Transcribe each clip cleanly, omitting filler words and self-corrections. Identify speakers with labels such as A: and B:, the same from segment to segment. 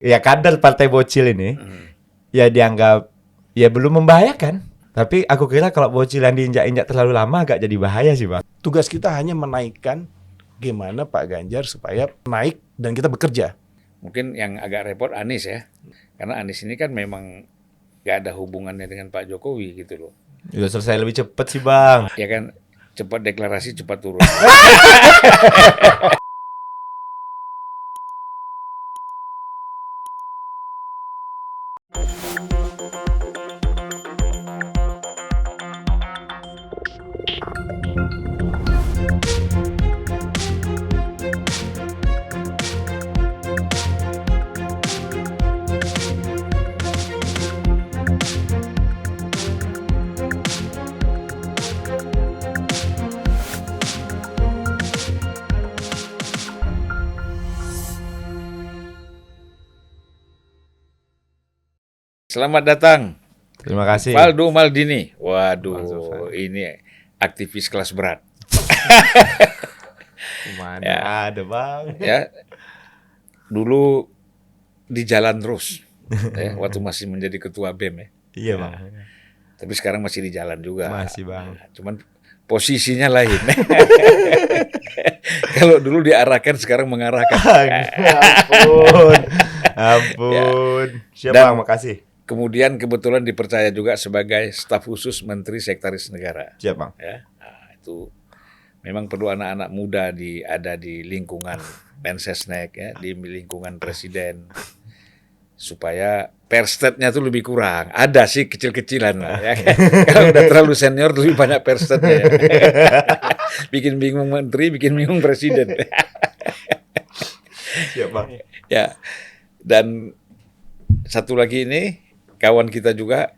A: ya kader partai bocil ini ya dianggap ya belum membahayakan. Tapi aku kira kalau bocil yang diinjak-injak terlalu lama agak jadi bahaya sih, Bang.
B: Tugas kita hanya menaikkan gimana Pak Ganjar supaya naik dan kita bekerja.
C: Mungkin yang agak repot Anies ya. Karena Anies ini kan memang gak ada hubungannya dengan Pak Jokowi gitu loh.
A: Udah selesai lebih cepet sih, Bang.
C: Ya kan, cepat deklarasi, cepat turun. Selamat datang,
A: Terima kasih.
C: Valdo Maldini. Waduh,
A: Bang
C: ini aktivis kelas berat.
A: Mana
C: Ya.
A: ada, Bang.
C: Ya, dulu di jalan terus, ya, waktu masih menjadi ketua BEM ya.
A: Iya, Bang.
C: Tapi sekarang masih di jalan juga.
A: Masih, Bang.
C: Nah, cuman posisinya lain. Kalau dulu diarahkan, sekarang mengarahkan.
A: Ampun. Ampun. Siap,
C: Dan-
A: Bang, makasih.
C: Kemudian kebetulan dipercaya juga sebagai staf khusus Menteri Sekretaris Negara.
A: Siap, Bang.
C: Ya, nah, itu memang perlu anak-anak muda ada di lingkungan Mensesnek ya, di lingkungan Presiden supaya perstetnya tuh lebih kurang. Ada sih kecil-kecilan lah ya. Kalau udah terlalu senior lebih banyak perstetnya. Ya. Bikin bingung menteri, bikin bingung presiden.
A: Siap, Bang.
C: Ya. Dan satu lagi ini kawan kita juga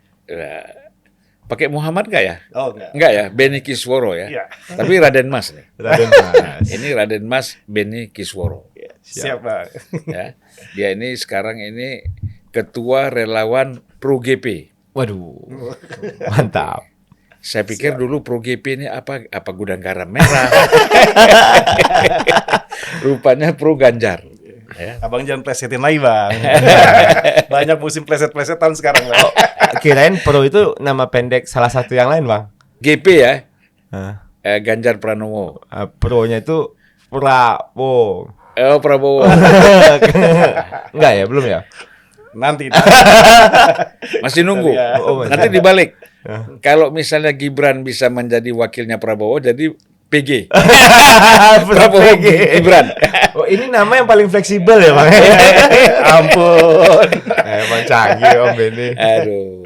C: pakai Muhammad nggak ya?
B: Oh enggak.
C: Enggak ya, Beni Kisworo ya.
B: Iya.
C: Tapi Raden Mas nih.
A: Raden Mas.
C: Ini Raden Mas Beni Kisworo.
B: Siap, Bang.
C: Ya. Dia ini sekarang ini ketua relawan Pro GP.
A: Waduh. Mantap.
C: Saya pikir dulu Pro GP ini apa gudang garam merah. Rupanya Pro Ganjar. Ya.
B: Abang jangan plesetin lagi, Bang. Banyak musim pleset-pleset tahun sekarang, Bang.
A: Kirain Pro itu nama pendek salah satu yang lain, Bang.
C: GP ya,
A: Nah,
C: Ganjar Pranowo.
A: Pro-nya itu Prabowo.
C: Oh, Prabowo.
A: Enggak ya, belum ya?
B: Nanti.
C: Masih nunggu.
A: Oh, masih.
C: Nanti dibalik. Kalau misalnya Gibran bisa menjadi wakilnya Prabowo, jadi PG. Prabowo Gibran.
A: Oh, ini nama yang paling fleksibel ya, Bang.
B: Ampun.
A: Emang canggih Om Beni.
C: Aduh.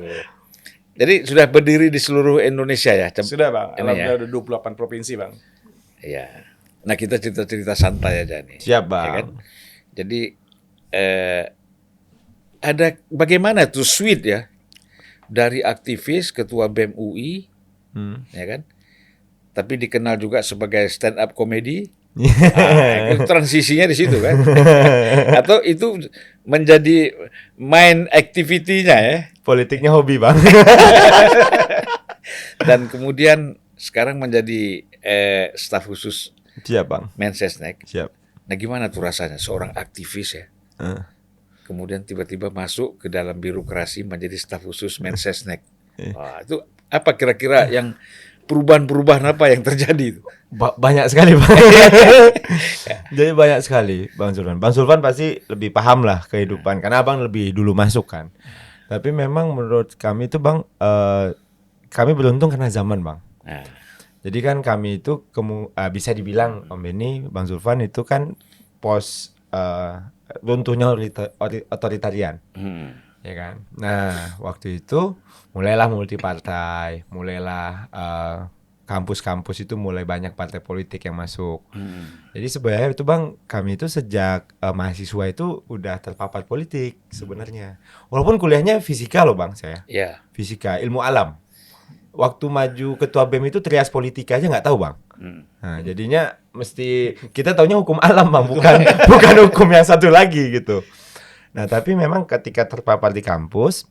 C: Jadi sudah berdiri di seluruh Indonesia ya?
B: Sudah, Bang.
C: Ini ya.
B: Alhamdulillah udah 28 provinsi, Bang.
C: Iya. Nah, kita cerita-cerita santai aja nih.
A: Siap, Bang.
C: Ya kan? Jadi ada bagaimana tuh sweet ya dari aktivis ketua BEM UI, ya kan? Tapi dikenal juga sebagai stand up comedy. Itu transisinya di situ kan? Atau itu menjadi main activity-nya ya?
A: Politiknya hobi, Bang.
C: Dan kemudian sekarang menjadi staf khusus
A: Siap, Bang.
C: Mensesnek.
A: Siap.
C: Nah, gimana tuh rasanya seorang aktivis ya? Kemudian tiba-tiba masuk ke dalam birokrasi menjadi staf khusus Mensesnek. Wah, itu apa kira-kira yang perubahan-perubahan apa yang terjadi itu?
A: Banyak sekali, Bang. Jadi banyak sekali, Bang Sulvan. Bang Sulvan pasti lebih paham lah kehidupan, karena Abang lebih dulu masuk kan. Tapi memang menurut kami itu, Bang, kami beruntung karena zaman, Bang.
C: Nah,
A: Jadi kan kami itu bisa dibilang Om Beni, Bang Sulvan itu kan pos runtuhnya otoritarian. Ya kan. Nah, waktu itu mulailah multi partai, mulailah kampus-kampus itu mulai banyak partai politik yang masuk. Jadi sebenarnya itu, Bang, kami itu sejak mahasiswa itu udah terpapar politik sebenarnya. Walaupun kuliahnya fisika loh, Bang, saya.
C: ya.
A: Fisika, ilmu alam. Waktu maju ketua BEM itu trias politika aja nggak tahu, Bang. Nah, jadinya mesti kita taunya hukum alam, Bang, bukan hukum yang satu lagi gitu. Nah, tapi memang ketika terpapar di kampus,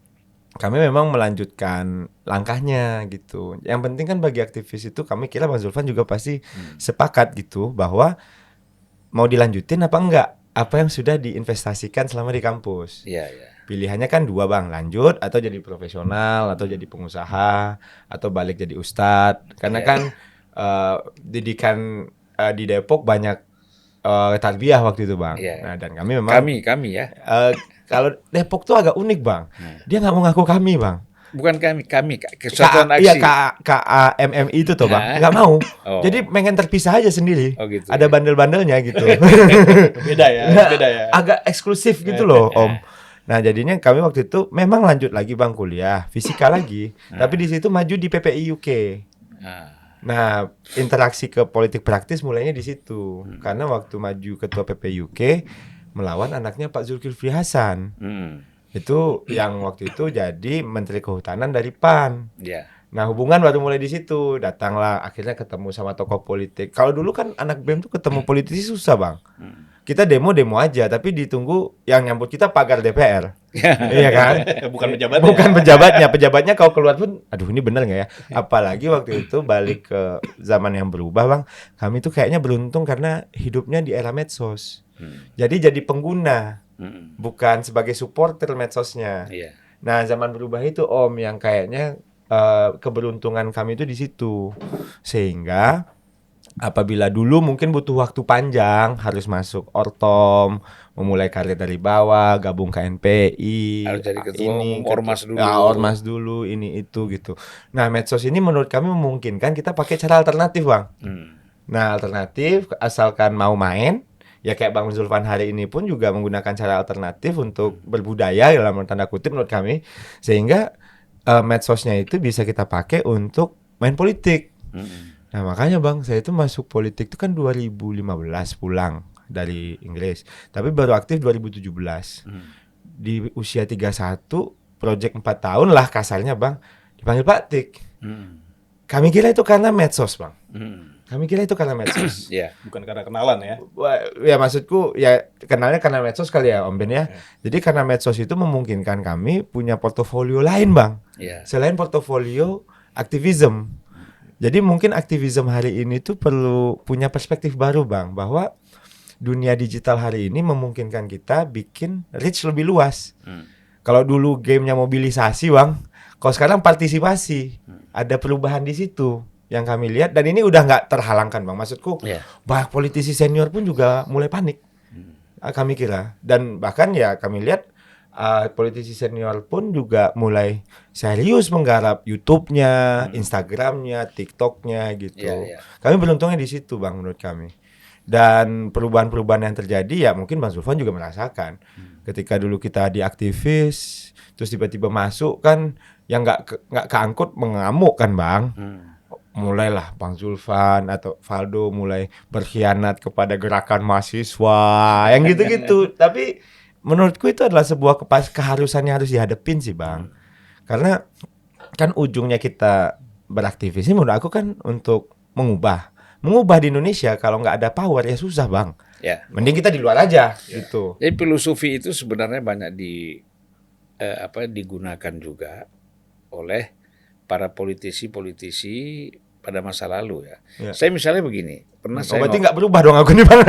A: kami memang melanjutkan langkahnya gitu. Yang penting kan bagi aktivis itu kami kira Bang Zulfan juga pasti sepakat gitu bahwa mau dilanjutin apa enggak. apa yang sudah diinvestasikan selama di kampus.
C: Iya, iya.
A: Pilihannya kan dua bang, lanjut atau jadi profesional atau jadi pengusaha atau balik jadi ustadz. Karena
C: Iya.
A: kan didikan di Depok banyak tarbiyah waktu itu bang.
C: Iya.
A: Nah dan kami memang
C: Kami ya.
A: kalau Depok tuh agak unik bang. Dia nggak mau ngaku kami bang.
C: Bukan kami Kesatuan Aksi.
A: Iya KAMMI itu tuh bang, nggak mau.
C: Oh.
A: Jadi pengen terpisah aja sendiri.
C: Oh, gitu,
A: Ada
C: ya.
A: bandel-bandelnya gitu.
B: Beda ya, beda ya.
A: Agak eksklusif gitu loh om. Nah jadinya kami waktu itu memang lanjut lagi bang kuliah fisika lagi, tapi di situ maju di PPI UK.
C: Nah,
A: Nah interaksi ke politik praktis mulainya di situ, karena waktu maju ketua PPI UK melawan anaknya Pak Zulkifli Hasan. Itu yang waktu itu jadi Menteri Kehutanan dari PAN.
C: ya.
A: Nah hubungan baru mulai di situ. Datanglah akhirnya ketemu sama tokoh politik. Kalau dulu kan anak BEM tuh ketemu politisi susah bang. Kita demo aja, tapi ditunggu yang nyambut kita pagar DPR. Iya kan?
B: Bukan pejabatnya.
A: Bukan pejabatnya. Pejabatnya kalau keluar pun, aduh ini bener nggak ya? Apalagi waktu itu balik ke zaman yang berubah bang. Kami tuh kayaknya beruntung karena hidupnya di era medsos. Jadi pengguna. Bukan sebagai supporter medsosnya.
C: Iya.
A: Nah, zaman berubah itu Om yang kayaknya keberuntungan kami itu di situ. Sehingga apabila dulu mungkin butuh waktu panjang, harus masuk Ortom, memulai karir dari bawah, gabung ke NPI,
C: Harus jadi ketua umum ormas dulu.
A: ormas dulu, ini itu gitu. Nah, medsos ini menurut kami memungkinkan kita pakai cara alternatif, Bang. Nah, alternatif asalkan mau main. Ya kayak Bang Zulfan hari ini pun juga menggunakan cara alternatif untuk berbudaya dalam tanda kutip menurut kami. Sehingga medsosnya itu bisa kita pakai untuk main politik. Nah makanya Bang, saya itu masuk politik itu kan 2015 pulang dari Inggris. Tapi baru aktif 2017. Di usia 31, project 4 tahun lah kasarnya Bang, dipanggil Pak Tik. Kami kira itu karena medsos Bang. Kami kira itu karena medsos.
C: Iya.
B: Bukan karena kenalan ya.
A: Wah, ya maksudku ya kenalnya karena medsos kali ya Om Ben ya. Jadi karena medsos itu memungkinkan kami punya portofolio lain Bang.
C: Iya.
A: Selain portofolio aktivism. Jadi mungkin aktivism hari ini tuh perlu punya perspektif baru Bang. Bahwa dunia digital hari ini memungkinkan kita bikin reach lebih luas. Kalau dulu gamenya mobilisasi Bang, kalau sekarang partisipasi. Ada perubahan di situ yang kami lihat, dan ini udah nggak terhalangkan Bang. Maksudku banyak politisi senior pun juga mulai panik, kami kira. Dan bahkan ya kami lihat politisi senior pun juga mulai serius menggarap YouTube-nya, Instagram-nya, TikTok-nya gitu. Kami beruntungnya di situ Bang menurut kami. Dan perubahan-perubahan yang terjadi ya mungkin Bang Zulfan juga merasakan. Ketika dulu kita di aktivis, terus tiba-tiba masuk kan yang nggak keangkut mengamuk kan Bang. Mulailah Bang Zulfan atau Valdo mulai berkhianat kepada gerakan mahasiswa yang gitu-gitu. Tapi menurutku itu adalah sebuah keharusan yang harus dihadapin sih Bang. Karena kan ujungnya kita beraktivis ini menurut aku kan untuk mengubah di Indonesia. Kalau nggak ada power ya susah Bang.
C: Ya.
A: Mending kita di luar aja gitu.
C: Jadi filosofi itu sebenarnya banyak digunakan juga oleh para politisi pada masa lalu ya. Saya misalnya begini,
A: berarti nggak berubah dong aku nih Bang.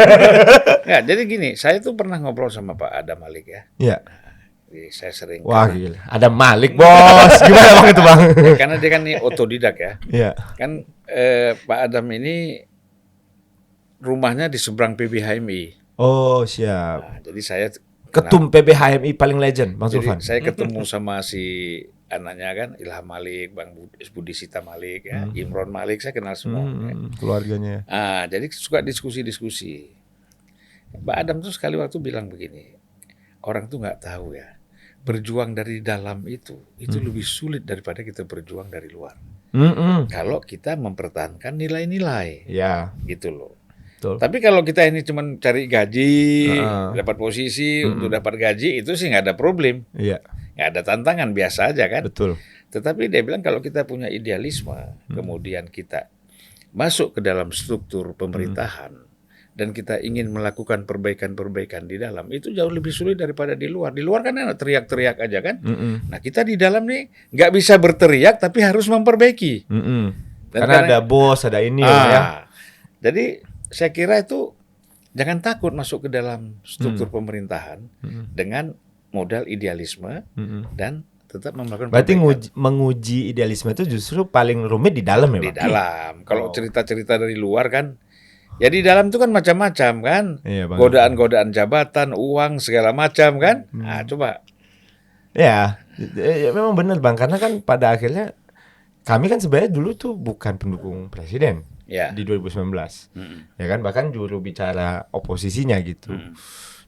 C: Nggak, jadi gini, saya tuh pernah ngobrol sama Pak Adam Malik ya.
A: Iya.
C: Saya sering.
A: Wah gila, ada Malik bos. Gimana Bang itu Bang?
C: Karena dia kan ini otodidak ya.
A: Iya.
C: Kan Pak Adam ini rumahnya di seberang PBHMI.
A: Oh siap.
C: Nah, jadi saya
A: Ketum PBHMI paling legend Bang
C: jadi
A: Zulfan.
C: saya ketemu sama si anaknya kan Ilham Malik, Bang Budi Sita Malik ya, Imron Malik, saya kenal semua.
A: Keluarganya.
C: Jadi suka diskusi-diskusi. Mbak Adam tuh sekali waktu bilang begini, orang tuh nggak tahu ya, berjuang dari dalam itu lebih sulit daripada kita berjuang dari luar. Kalau kita mempertahankan nilai-nilai,
A: ya,
C: gitu loh.
A: Betul.
C: Tapi kalau kita ini cuma cari gaji, dapat posisi untuk dapat gaji, itu sih nggak ada problem.
A: Iya.
C: Nggak ada tantangan, biasa aja kan.
A: Betul.
C: Tetapi dia bilang kalau kita punya idealisme, kemudian kita masuk ke dalam struktur pemerintahan dan kita ingin melakukan perbaikan-perbaikan di dalam, itu jauh lebih sulit daripada di luar. Di luar kan enak teriak-teriak aja kan. Nah kita di dalam nih nggak bisa berteriak tapi harus memperbaiki.
A: Karena ada bos, ada ini ya.
C: Jadi saya kira itu jangan takut masuk ke dalam struktur pemerintahan dengan modal idealisme dan tetap melakukan
A: Berarti
C: perbaikan.
A: menguji idealisme itu justru paling rumit di dalam ya,
C: Di
A: Bang?
C: dalam. Kalau cerita-cerita dari luar kan, ya di dalam itu kan macam-macam kan,
A: Iya, Bang.
C: godaan-godaan jabatan, uang segala macam kan. Nah, coba.
A: Ya, memang benar Bang, karena kan pada akhirnya kami kan sebenarnya dulu tuh bukan pendukung presiden
C: Ya.
A: di 2019. Ya kan, bahkan juru bicara oposisinya gitu.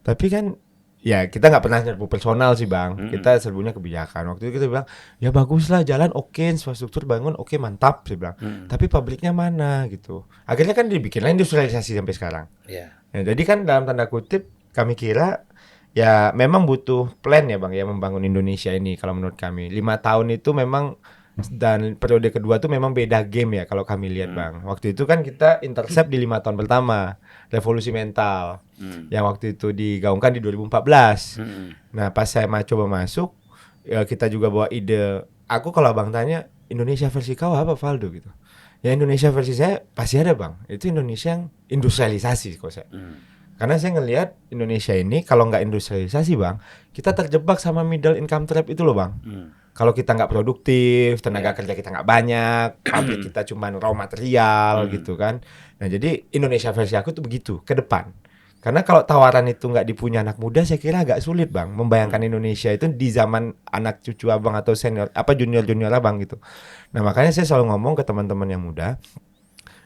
A: Tapi kan ya kita nggak pernah nyerbu personal sih Bang. Kita serbunya kebijakan. Waktu itu kita bilang, ya bagus lah jalan oke, infrastruktur bangun oke, mantap sih bilang. Tapi pabriknya mana gitu. Akhirnya kan dibikinlah industrialisasi sampai sekarang.
C: Ya.
A: Ya, jadi kan dalam tanda kutip kami kira ya memang butuh plan ya Bang ya membangun Indonesia ini kalau menurut kami. 5 tahun itu memang, dan periode kedua tuh memang beda game ya kalau kami lihat Bang. Waktu itu kan kita intercept di 5 tahun pertama, revolusi mental yang waktu itu digaungkan di 2014. Nah pas saya coba masuk, ya kita juga bawa ide. Aku kalau Bang tanya Indonesia versi kau apa Valdo gitu. Ya Indonesia versi saya pasti ada Bang. Itu Indonesia yang industrialisasi kok saya. Karena saya ngelihat Indonesia ini kalau nggak industrialisasi Bang, kita terjebak sama middle income trap itu loh Bang. Kalau kita nggak produktif, tenaga kerja kita nggak banyak, pabrik kita cuma raw material gitu kan. Nah jadi Indonesia versi aku tuh begitu ke depan. Karena kalau tawaran itu nggak dipunya anak muda, saya kira agak sulit Bang membayangkan Indonesia itu di zaman anak cucu abang atau senior junior abang gitu. Nah makanya saya selalu ngomong ke teman-teman yang muda,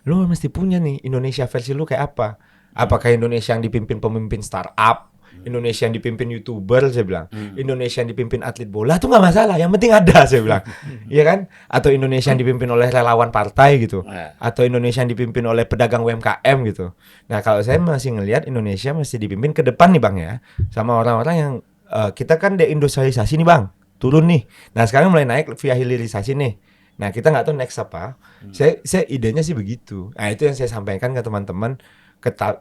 A: lu mesti punya nih Indonesia versi lu kayak apa? Apakah Indonesia yang dipimpin pemimpin startup, Indonesia yang dipimpin YouTuber, saya bilang, Indonesia yang dipimpin atlet bola tuh nggak masalah, yang penting ada, saya bilang, iya kan? Atau Indonesia yang dipimpin oleh relawan partai gitu, atau Indonesia yang dipimpin oleh pedagang UMKM gitu. Nah kalau saya masih ngelihat Indonesia mesti dipimpin ke depan nih Bang ya, sama orang-orang yang kita kan deindustrialisasi nih Bang, turun nih. Nah sekarang mulai naik via hilirisasi nih. Nah kita nggak tahu next apa. Saya idenya sih begitu. Nah itu yang saya sampaikan ke teman-teman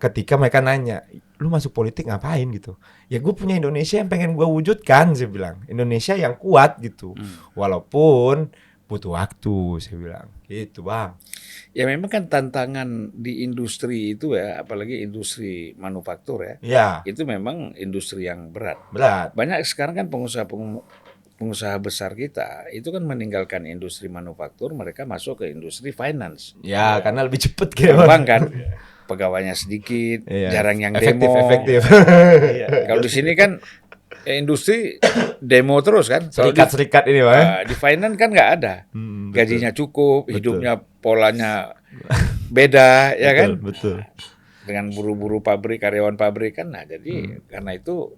A: ketika mereka nanya, lu masuk politik ngapain gitu? Ya gue punya Indonesia yang pengen gue wujudkan, saya bilang. Indonesia yang kuat gitu. Walaupun butuh waktu, saya bilang. Gitu Bang.
C: Ya memang kan tantangan di industri itu ya, apalagi industri manufaktur ya.
A: Ya.
C: Itu memang industri yang berat.
A: Berat.
C: Banyak sekarang kan pengusaha besar kita itu kan meninggalkan industri manufaktur, mereka masuk ke industri finance.
A: Ya, karena lebih cepet gitu.
C: Gampang kan? Pegawainya sedikit, jarang yang demo.
A: Efektif.
C: Kalau di sini kan industri demo terus kan.
A: Serikat-serikat ini Bang.
C: Di finance kan nggak ada. Gajinya cukup, hidupnya polanya beda, ya kan?
A: Betul.
C: Dengan buru-buru pabrik, karyawan pabrik kan. Nah, jadi karena itu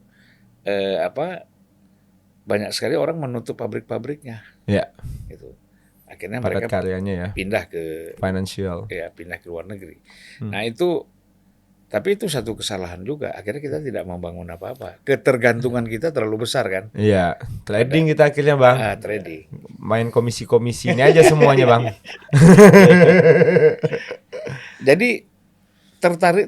C: banyak sekali orang menutup pabrik-pabriknya.
A: Ya.
C: Gitu. Akhirnya
A: Padat
C: mereka
A: karyanya ya.
C: pindah ke
A: Financial.
C: ya pindah ke luar negeri. Nah itu, tapi itu satu kesalahan juga. Akhirnya kita tidak membangun apa-apa. Ketergantungan kita terlalu besar kan.
A: Iya, trading kita akhirnya Bang.
C: Trading.
A: Main komisi-komisi ini aja semuanya Bang.
C: Jadi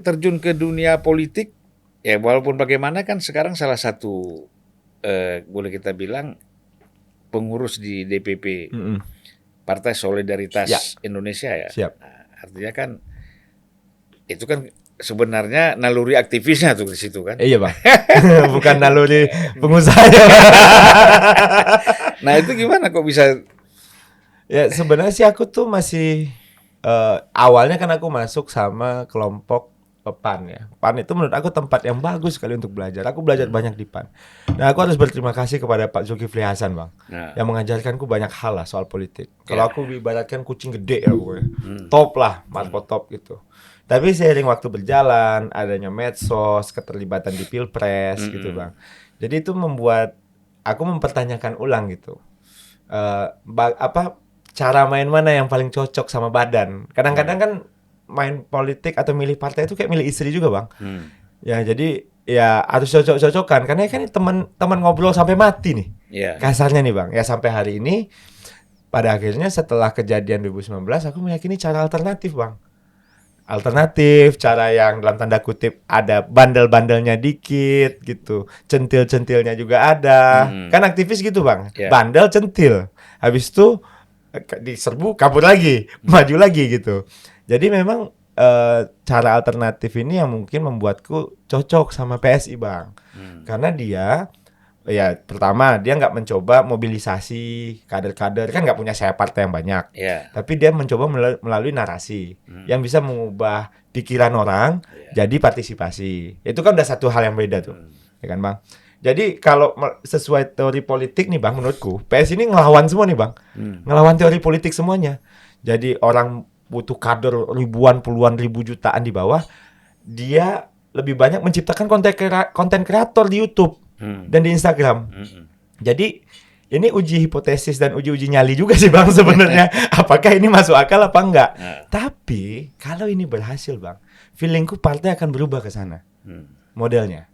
C: terjun ke dunia politik, ya walaupun bagaimana kan sekarang salah satu boleh kita bilang pengurus di DPP Partai Solidaritas Indonesia ya.
A: Siap.
C: Nah, artinya kan itu kan sebenarnya naluri aktivisnya tuh di situ kan.
A: Iya Bang. Bukan naluri pengusahanya.
C: Nah itu gimana kok bisa?
A: Ya sebenarnya sih aku tuh masih awalnya kan aku masuk sama kelompok PAN ya. PAN itu menurut aku tempat yang bagus sekali untuk belajar. Aku belajar banyak di PAN. Nah aku harus berterima kasih kepada Pak Zulkifli Hasan Bang, yang mengajarkanku banyak hal lah soal politik. Kalau aku ibaratkan kucing gede ya gue, top lah, marco top gitu. Tapi seiring waktu berjalan, adanya medsos, keterlibatan di pilpres gitu Bang. Jadi itu membuat aku mempertanyakan ulang gitu. Cara main mana yang paling cocok sama badan. Kadang-kadang kan main politik atau milih partai itu kayak milih istri juga Bang. Ya jadi ya harus cocok-cocokan karena kan teman ngobrol sampai mati nih. Kasarnya nih Bang. Ya sampai hari ini pada akhirnya setelah kejadian 2019 aku meyakini cara alternatif Bang. Alternatif, cara yang dalam tanda kutip ada bandel-bandelnya dikit gitu. Centil-centilnya juga ada. Kan aktivis gitu Bang. Bandel, centil. Habis itu diserbu kabur lagi, maju lagi gitu. Jadi memang cara alternatif ini yang mungkin membuatku cocok sama PSI Bang. Karena dia ya pertama dia nggak mencoba mobilisasi kader-kader, kan nggak punya sayap partai yang banyak. Tapi dia mencoba melalui narasi yang bisa mengubah pikiran orang jadi partisipasi. Itu kan udah satu hal yang beda tuh, ya kan Bang. Jadi kalau sesuai teori politik nih Bang, menurutku PS ini ngelawan semua nih Bang, ngelawan teori politik semuanya. Jadi orang butuh kader ribuan, puluhan ribu, jutaan di bawah, dia lebih banyak menciptakan konten kreator di YouTube dan di Instagram. Jadi ini uji hipotesis dan uji nyali juga sih Bang sebenarnya. Apakah ini masuk akal apa enggak? Tapi kalau ini berhasil Bang, feelingku partai akan berubah ke sana modelnya.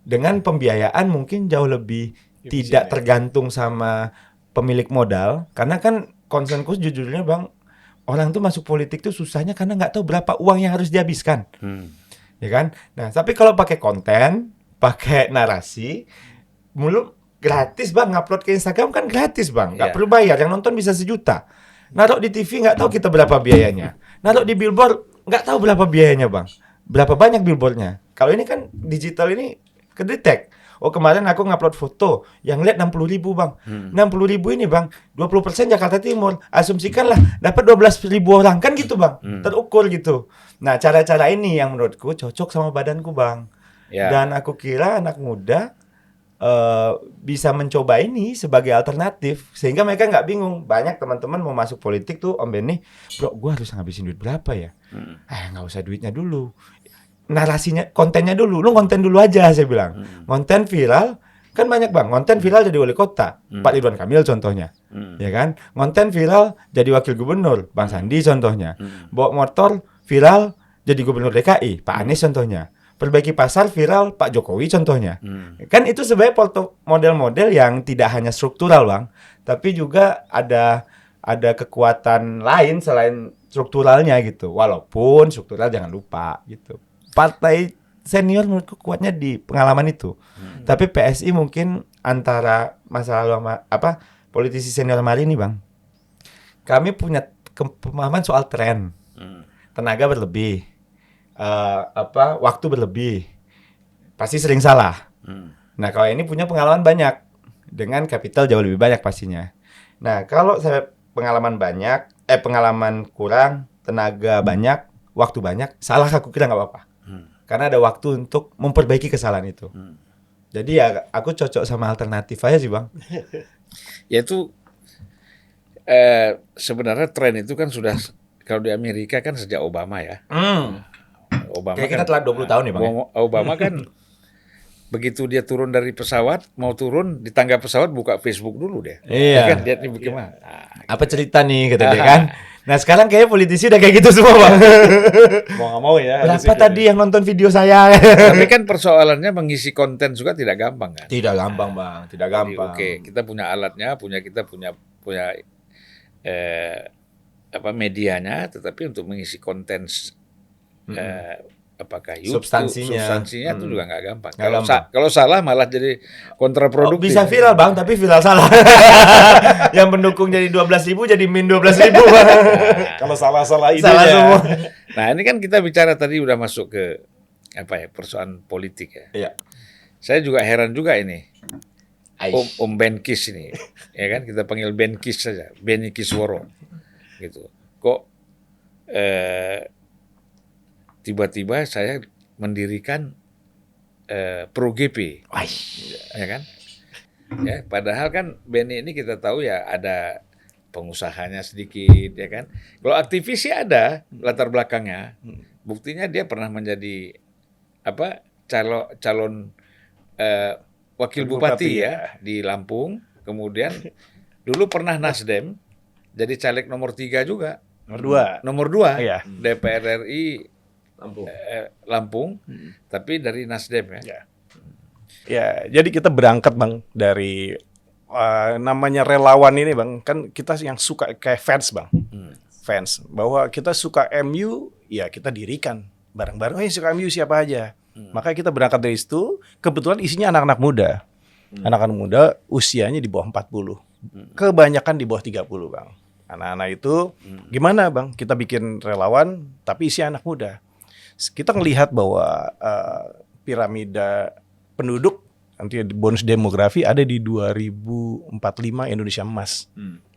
A: Dengan pembiayaan mungkin jauh lebih tidak tergantung sama pemilik modal. Karena kan concernku jujurnya Bang, orang tuh masuk politik tuh susahnya karena nggak tahu berapa uang yang harus dihabiskan. Ya kan? Nah, tapi kalau pakai konten, pakai narasi, mulu gratis Bang, ngupload ke Instagram kan gratis Bang, nggak perlu bayar, yang nonton bisa 1 juta. Naruh di TV nggak tahu kita berapa biayanya. Naruh di billboard nggak tahu berapa biayanya Bang. Berapa banyak billboardnya. Kalau ini kan digital ini kedetek. Oh kemarin aku ngupload foto yang lihat 60.000 Bang. 60.000 ini Bang, 20% Jakarta Timur. Asumsikanlah dapat 12.000 orang kan gitu Bang. Terukur gitu. Nah, cara-cara ini yang menurutku cocok sama badanku Bang. Dan aku kira anak muda bisa mencoba ini sebagai alternatif sehingga mereka nggak bingung. Banyak teman-teman mau masuk politik tuh Om Benny, bro, gua harus ngabisin duit berapa ya? Nggak usah duitnya dulu. Narasinya, kontennya dulu. Lu konten dulu aja saya bilang. Konten viral kan banyak Bang. Konten viral jadi wali kota, Pak Ridwan Kamil contohnya. Ya kan? Konten viral jadi wakil gubernur, Bang Sandi contohnya. Bawa motor viral jadi gubernur DKI, Pak Anies contohnya. Perbaiki pasar viral Pak Jokowi contohnya. Kan itu sebenarnya model-model yang tidak hanya struktural Bang, tapi juga ada kekuatan lain selain strukturalnya gitu. Walaupun struktural jangan lupa gitu. Partai senior menurutku kuatnya di pengalaman itu. Tapi PSI mungkin antara masa lalu sama politisi senior hari ini Bang. Kami punya pemahaman soal tren. Tenaga berlebih. Waktu berlebih. Pasti sering salah. Nah, kalau ini punya pengalaman banyak dengan kapital jauh lebih banyak pastinya. Nah, kalau saya pengalaman kurang, tenaga banyak, waktu banyak, salah aku kira nggak apa-apa. Karena ada waktu untuk memperbaiki kesalahan itu. Jadi ya aku cocok sama alternatif aja sih Bang.
C: Yaitu sebenarnya tren itu kan sudah, kalau di Amerika kan sejak Obama ya. Obama
A: kayak kita telah 20 tahun nih Bang.
C: Obama kan begitu dia turun dari pesawat, mau turun di tangga pesawat buka Facebook dulu deh.
A: Iya.
C: Ya kan, lihat nih bagaimana.
A: Apa cerita nih kata dia kan. Nah sekarang kayaknya politisi udah kayak gitu semua Bang.
B: Mau nggak mau ya.
A: Berapa tadi yang nonton video saya?
C: Tapi kan persoalannya mengisi konten juga tidak gampang kan.
A: Tidak gampang Bang, tidak gampang.
C: Oke, kita punya alatnya, kita punya medianya, tetapi untuk mengisi konten apakah YouTube, substansinya itu juga nggak gampang. Kalau salah malah jadi kontraproduktif.
A: Bisa viral Bang, tapi viral salah. Yang pendukung jadi 12.000 jadi min 12.000 Bang.
B: Kalau salah ide
A: salah semua.
C: Nah ini kan kita bicara tadi udah masuk ke persoalan politik ya.
A: Iya.
C: Saya juga heran juga ini. Om Benkis ini, ya kan kita panggil Benkis saja, Benny Kisworo, gitu. Kok tiba-tiba saya mendirikan Pro GP, ya kan? Ya, padahal kan Benny ini kita tahu ya ada pengusahanya sedikit, ya kan? Kalau aktivis sih ada latar belakangnya, buktinya dia pernah menjadi calon wakil bupati ya di Lampung, kemudian dulu pernah Nasdem jadi caleg nomor 3 juga, nomor 2
B: iya.
C: DPR RI Lampung, tapi dari Nasdem ya.
B: Ya, jadi kita berangkat Bang dari namanya relawan ini Bang, kan kita yang suka kayak fans Bang, fans bahwa kita suka MU, ya kita dirikan bareng-bareng. Suka MU siapa aja. Makanya kita berangkat dari situ, kebetulan isinya anak-anak muda. Anak-anak muda usianya di bawah 40. Kebanyakan di bawah 30, Bang. Anak-anak itu gimana bang? Kita bikin relawan tapi isi anak muda. Kita ngelihat bahwa piramida penduduk nanti bonus demografi ada di 2045 Indonesia emas.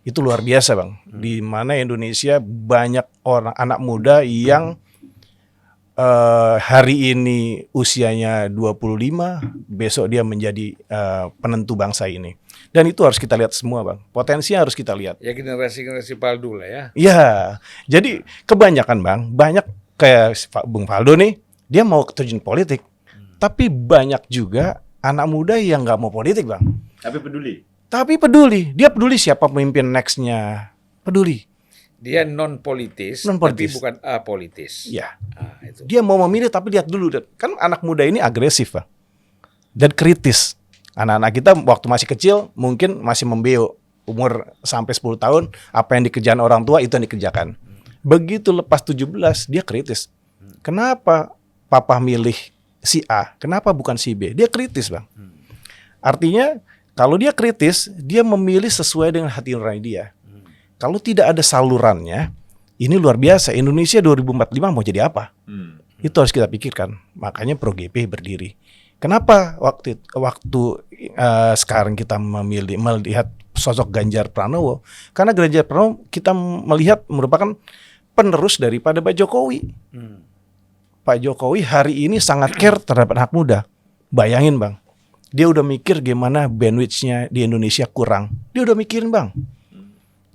B: Itu luar biasa bang. Di mana Indonesia banyak orang anak muda yang hari ini usianya 25, besok dia menjadi penentu bangsa ini. Dan itu harus kita lihat semua bang. Potensinya harus kita lihat.
C: Ya generasi-generasi Paldu lah ya.
B: Iya. Jadi kebanyakan bang, banyak kayak Bung Faldo nih, dia mau terjun politik. Tapi banyak juga anak muda yang nggak mau politik bang. Tapi peduli. Dia peduli siapa pemimpin next-nya. Peduli.
C: Dia non politis, tapi bukan apolitis.
B: Ya.
C: Itu.
B: Dia mau memilih tapi lihat dulu. Kan anak muda ini agresif bang. Dan kritis. Anak-anak kita waktu masih kecil mungkin masih membeo. Umur sampai 10 tahun, apa yang dikerjakan orang tua itu yang dikerjakan. Begitu lepas 17, dia kritis. Kenapa papa milih si A? Kenapa bukan si B? Dia kritis bang. Artinya kalau dia kritis, dia memilih sesuai dengan hati nurani dia. Kalau tidak ada salurannya, ini luar biasa. Indonesia 2045 mau jadi apa? Itu harus kita pikirkan. Makanya ProGP berdiri. Kenapa waktu sekarang kita melihat sosok Ganjar Pranowo? Karena Ganjar Pranowo kita melihat merupakan penerus daripada Pak Jokowi. Pak Jokowi hari ini sangat care terhadap anak muda. Bayangin bang, dia udah mikir gimana bandwidth-nya di Indonesia kurang. Dia udah mikirin bang.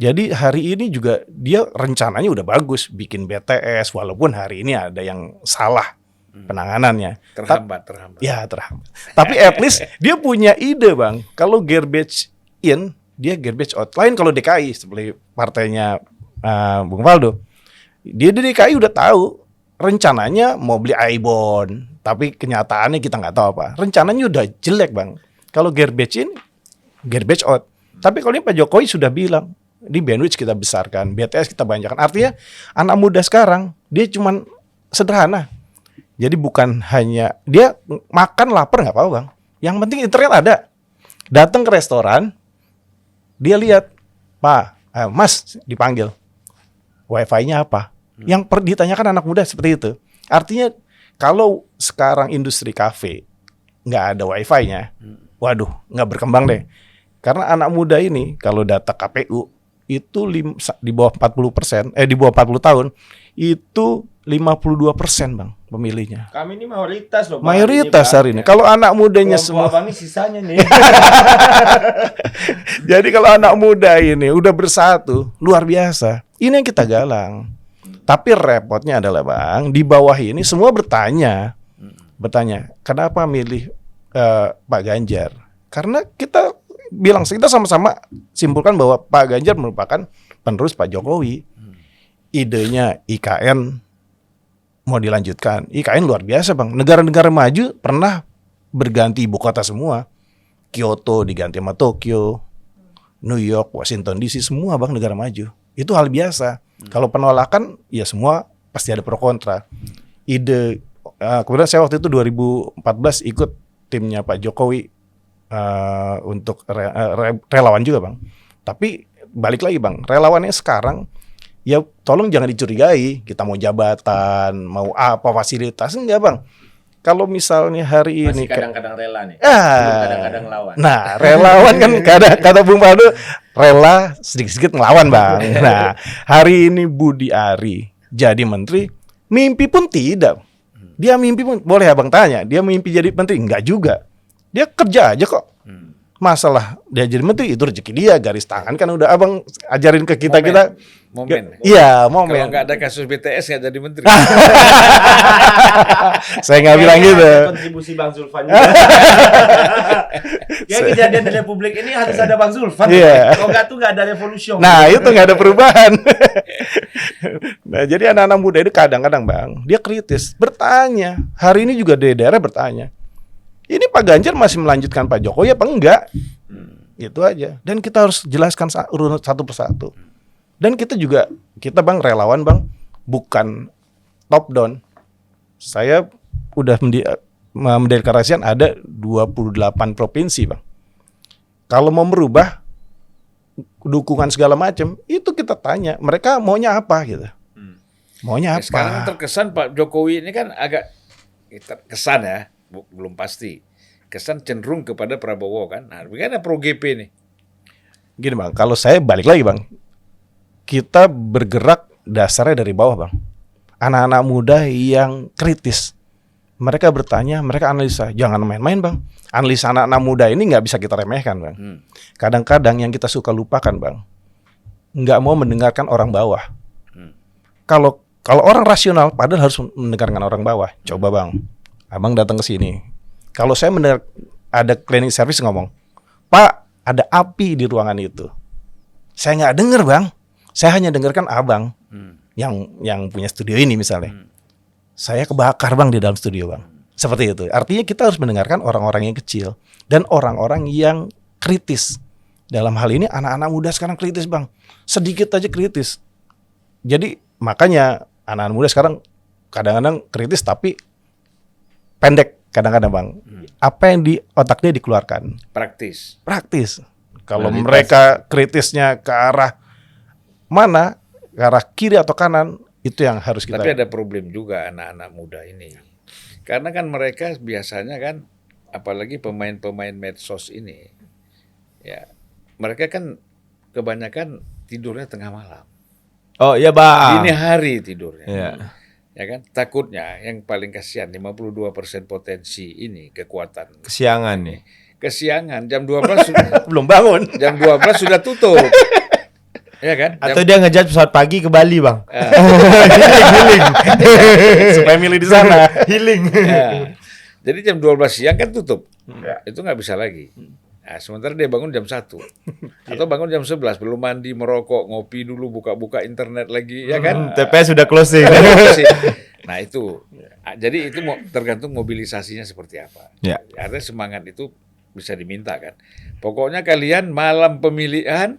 B: Jadi hari ini juga dia rencananya udah bagus bikin BTS walaupun hari ini ada yang salah penanganannya.
C: Terhambat.
B: Ya terhambat. Tapi at least dia punya ide bang. Kalau garbage in, dia garbage out. Lain kalau DKI seperti partainya Bung Faldo. Dia di DKI udah tahu rencananya mau beli Aibon, tapi kenyataannya kita nggak tahu apa. Rencananya udah jelek bang. Kalau garbage in, garbage out. Tapi kalau ini Pak Jokowi sudah bilang, di bandwidth kita besarkan, BTS kita banyakan. Artinya anak muda sekarang dia cuman sederhana. Jadi bukan hanya dia makan lapar nggak apa-apa bang. Yang penting internet ada. Datang ke restoran, dia lihat, Pak, Mas dipanggil, Wi-Fi-nya apa? Yang ditanyakan anak muda seperti itu. Artinya kalau sekarang industri kafe nggak ada Wi-Fi-nya, waduh nggak berkembang deh. Karena anak muda ini kalau data KPU itu di bawah 40%, di bawah 40 tahun itu 52% bang pemilihnya.
A: Kami ini mayoritas loh.
B: Mayoritas hari ini. Kalau anak mudanya semua.
A: Abang ini sisanya nih.
B: Jadi kalau anak muda ini udah bersatu, luar biasa. Ini yang kita galang. Tapi repotnya adalah bang, di bawah ini semua bertanya, kenapa milih Pak Ganjar? Karena kita sama-sama simpulkan bahwa Pak Ganjar merupakan penerus Pak Jokowi. Idenya IKN mau dilanjutkan. IKN luar biasa bang. Negara-negara maju pernah berganti ibu kota semua. Kyoto diganti sama Tokyo, New York, Washington DC, semua bang negara maju. Itu hal biasa. Kalau penolakan, ya semua pasti ada pro kontra. Ide, kemudian saya waktu itu 2014 ikut timnya Pak Jokowi untuk relawan juga bang. Tapi balik lagi bang, relawannya sekarang ya tolong jangan dicurigai. Kita mau jabatan, mau apa fasilitas, enggak bang. Kalau misalnya hari ini
A: masih kadang-kadang rela nih, kadang-kadang lawan.
B: Nah, relawan kan kata Bung Faldo rela sedikit-sedikit ngelawan bang. Nah, hari ini Budi Ari jadi menteri, mimpi pun tidak. Dia mimpi pun boleh abang tanya, dia mimpi jadi menteri enggak juga. Dia kerja aja kok. Masalah dia jadi menteri itu rezeki dia, garis tangan kan udah abang ajarin ke kita.
C: Momen.
B: Iya, momen.
C: Kalau nggak ada kasus BTS nggak jadi menteri.
B: Saya nggak bilang gitu.
A: Kontribusi Bang Zulfan. Ya kejadian di Republik ini harus ada Bang Zulfan.
B: Iya.
A: Kalau nggak tuh nggak ada revolusi.
B: Nah itu nggak ada perubahan. Nah jadi anak-anak muda itu kadang-kadang bang, dia kritis, bertanya. Hari ini juga di daerah bertanya. Ini Pak Ganjar masih melanjutkan Pak Jokowi apa enggak? Itu aja. Dan kita harus jelaskan satu persatu. Dan kita bang relawan bang, bukan top down. Saya udah mendeklarasikan ada 28 provinsi bang. Kalau mau merubah, dukungan segala macam, itu kita tanya mereka maunya apa gitu. Maunya apa?
C: Sekarang terkesan Pak Jokowi ini kan agak kesan ya, belum pasti. Kesan cenderung kepada Prabowo kan. Nah, bagaimana Pro GP nih?
B: Gini Bang, kalau saya balik lagi Bang, kita bergerak dasarnya dari bawah Bang. Anak-anak muda yang kritis. Mereka bertanya, mereka analisa. Jangan main-main Bang. Analisa anak-anak muda ini nggak bisa kita remehkan Bang. Kadang-kadang yang kita suka lupakan Bang, nggak mau mendengarkan orang bawah. Kalau orang rasional, padahal harus mendengarkan orang bawah. Coba Bang, Abang datang ke sini. Kalau saya mendengar ada cleaning service ngomong, Pak, ada api di ruangan itu. Saya nggak dengar Bang. Saya hanya dengarkan Abang yang punya studio ini misalnya. Saya kebakar Bang di dalam studio Bang. Seperti itu. Artinya kita harus mendengarkan orang-orang yang kecil dan orang-orang yang kritis. Dalam hal ini anak-anak muda sekarang kritis Bang. Sedikit aja kritis. Jadi makanya anak-anak muda sekarang kadang-kadang kritis tapi pendek kadang-kadang Bang. Apa yang di otak dia dikeluarkan.
C: Praktis.
B: Kalau mereka kritisnya ke arah mana, ke arah kiri atau kanan, itu yang harus kita.
C: Tapi ada problem juga anak-anak muda ini. Karena kan mereka biasanya kan, apalagi pemain-pemain medsos ini, ya mereka kan kebanyakan tidurnya tengah malam.
A: Oh iya Bang.
C: Dini hari tidurnya.
A: Iya.
C: Ya kan, takutnya yang paling kasihan 52% potensi ini kekuatan.
A: Kesiangan nih.
C: Kesiangan jam 12 sudah
B: belum bangun.
C: jam 12 sudah tutup. Ya kan?
A: Atau dia ngejat pesawat pagi ke Bali Bang.
B: Healing. Supaya milih di sana.
A: Healing.
C: Ya. Jadi jam 12 siang kan tutup. Itu nggak bisa lagi. Nah, sementara dia bangun jam 1. Atau bangun jam 11, belum mandi, merokok, ngopi dulu, buka-buka internet lagi, ya kan?
A: TPS sudah closing.
C: Nah, itu. Jadi itu tergantung mobilisasinya seperti apa.
A: Ya.
C: Artinya semangat itu bisa diminta kan. Pokoknya kalian malam pemilihan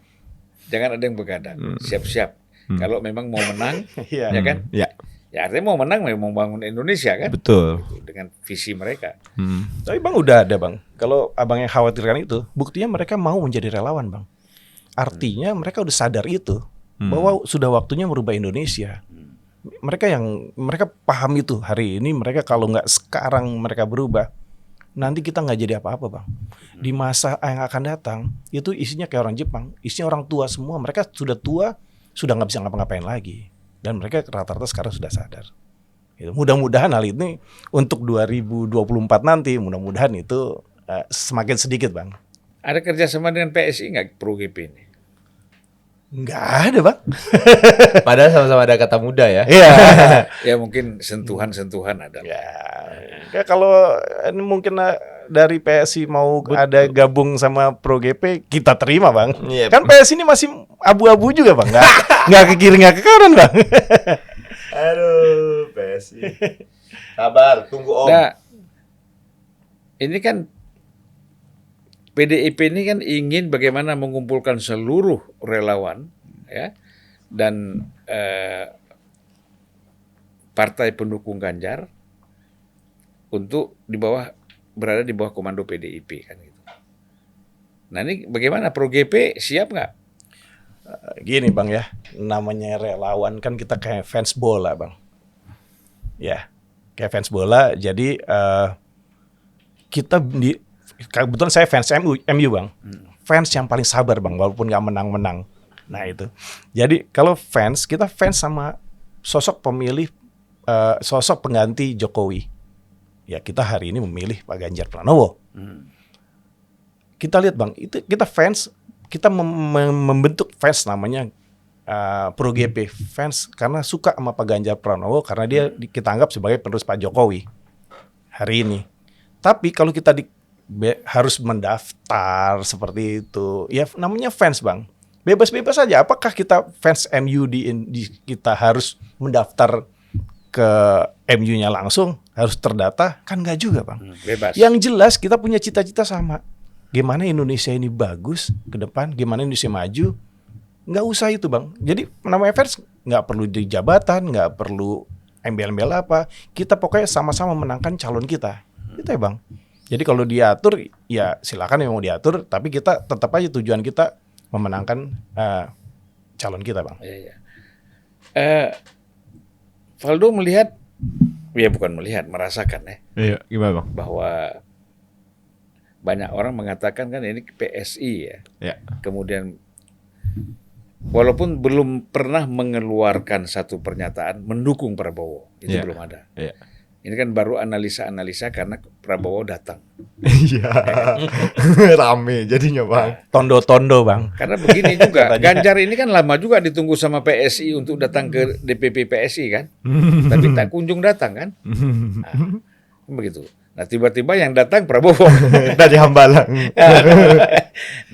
C: jangan ada yang begadang. Siap-siap. Kalau memang mau menang, ya kan?
A: Ya.
C: Ya artinya mau menang, mau bangun Indonesia kan?
A: Betul.
C: Dengan visi mereka.
B: Tapi Bang udah ada Bang. Kalau Abang yang khawatirkan itu, buktinya mereka mau menjadi relawan Bang. Artinya mereka udah sadar itu bahwa sudah waktunya merubah Indonesia. Mereka paham itu hari ini. Mereka kalau nggak sekarang mereka berubah, nanti kita nggak jadi apa-apa Bang. Di masa yang akan datang itu isinya kayak orang Jepang, isinya orang tua semua. Mereka sudah tua, sudah nggak bisa ngapa-ngapain lagi. Dan mereka rata-rata sekarang sudah sadar. Mudah-mudahan hal ini untuk 2024 nanti, mudah-mudahan itu semakin sedikit Bang.
C: Ada kerjasama dengan PSI nggak Pro GP ini?
B: Nggak ada Bang.
A: Padahal sama-sama ada kata muda ya.
B: Iya.
C: Ya mungkin sentuhan-sentuhan ada.
B: Ya kalau ini mungkin dari PSI mau ada gabung sama Pro GP, kita terima Bang.
A: Iya.
B: Kan PSI ini masih abu-abu juga Bang. Nggak ke kiri nggak ke kanan Bang.
A: Aduh, PSI. Sabar, tunggu Om.
C: Nah, ini kan PDIP ini kan ingin bagaimana mengumpulkan seluruh relawan ya dan partai pendukung Ganjar untuk berada di bawah komando PDIP kan gitu. Nah ini bagaimana Pro GP siap nggak?
B: Gini Bang ya, namanya relawan kan kita kayak fans bola Bang. Ya, kayak fans bola. Jadi kebetulan saya fans MU Bang. Fans yang paling sabar Bang, walaupun nggak menang-menang. Nah itu. Jadi kalau kita fans sama sosok pemilih, sosok pengganti Jokowi. Ya kita hari ini memilih Pak Ganjar Pranowo. Kita lihat Bang, itu kita fans, kita membentuk fans namanya Pro GP fans karena suka sama Pak Ganjar Pranowo karena dia kita anggap sebagai penerus Pak Jokowi hari ini. Tapi kalau kita harus mendaftar seperti itu, ya namanya fans Bang. Bebas-bebas saja. Apakah kita fans MU kita harus mendaftar ke MU-nya langsung, harus terdata? Kan nggak juga Bang.
C: Bebas.
B: Yang jelas kita punya cita-cita sama. Gimana Indonesia ini bagus ke depan, gimana Indonesia maju. Nggak usah itu Bang. Jadi namanya fans nggak perlu di jabatan, nggak perlu embel-embel apa. Kita pokoknya sama-sama menangkan calon kita. Gitu ya Bang. Jadi kalau diatur, ya silakan yang mau diatur. Tapi kita tetap aja tujuan kita memenangkan calon kita, Bang.
C: Iya. Valdo melihat, ya bukan melihat, merasakan ya,
A: Iya, gimana Bang?
C: bahwa banyak orang mengatakan kan ini PSI ya.
A: Ya.
C: Kemudian walaupun belum pernah mengeluarkan satu pernyataan mendukung Prabowo, itu
A: Iya.
C: belum ada.
A: Iya.
C: Ini kan baru analisa-analisa karena Prabowo datang.
A: Iya. Rame jadinya Bang.
B: Tondo-tondo, Bang.
C: Karena begini juga,
B: Katanya.
C: Ganjar ini kan lama juga ditunggu sama PSI untuk datang ke DPP PSI kan, tapi tak kunjung datang kan, begitu. Nah tiba-tiba yang datang Prabowo,
A: Dari Hambalang.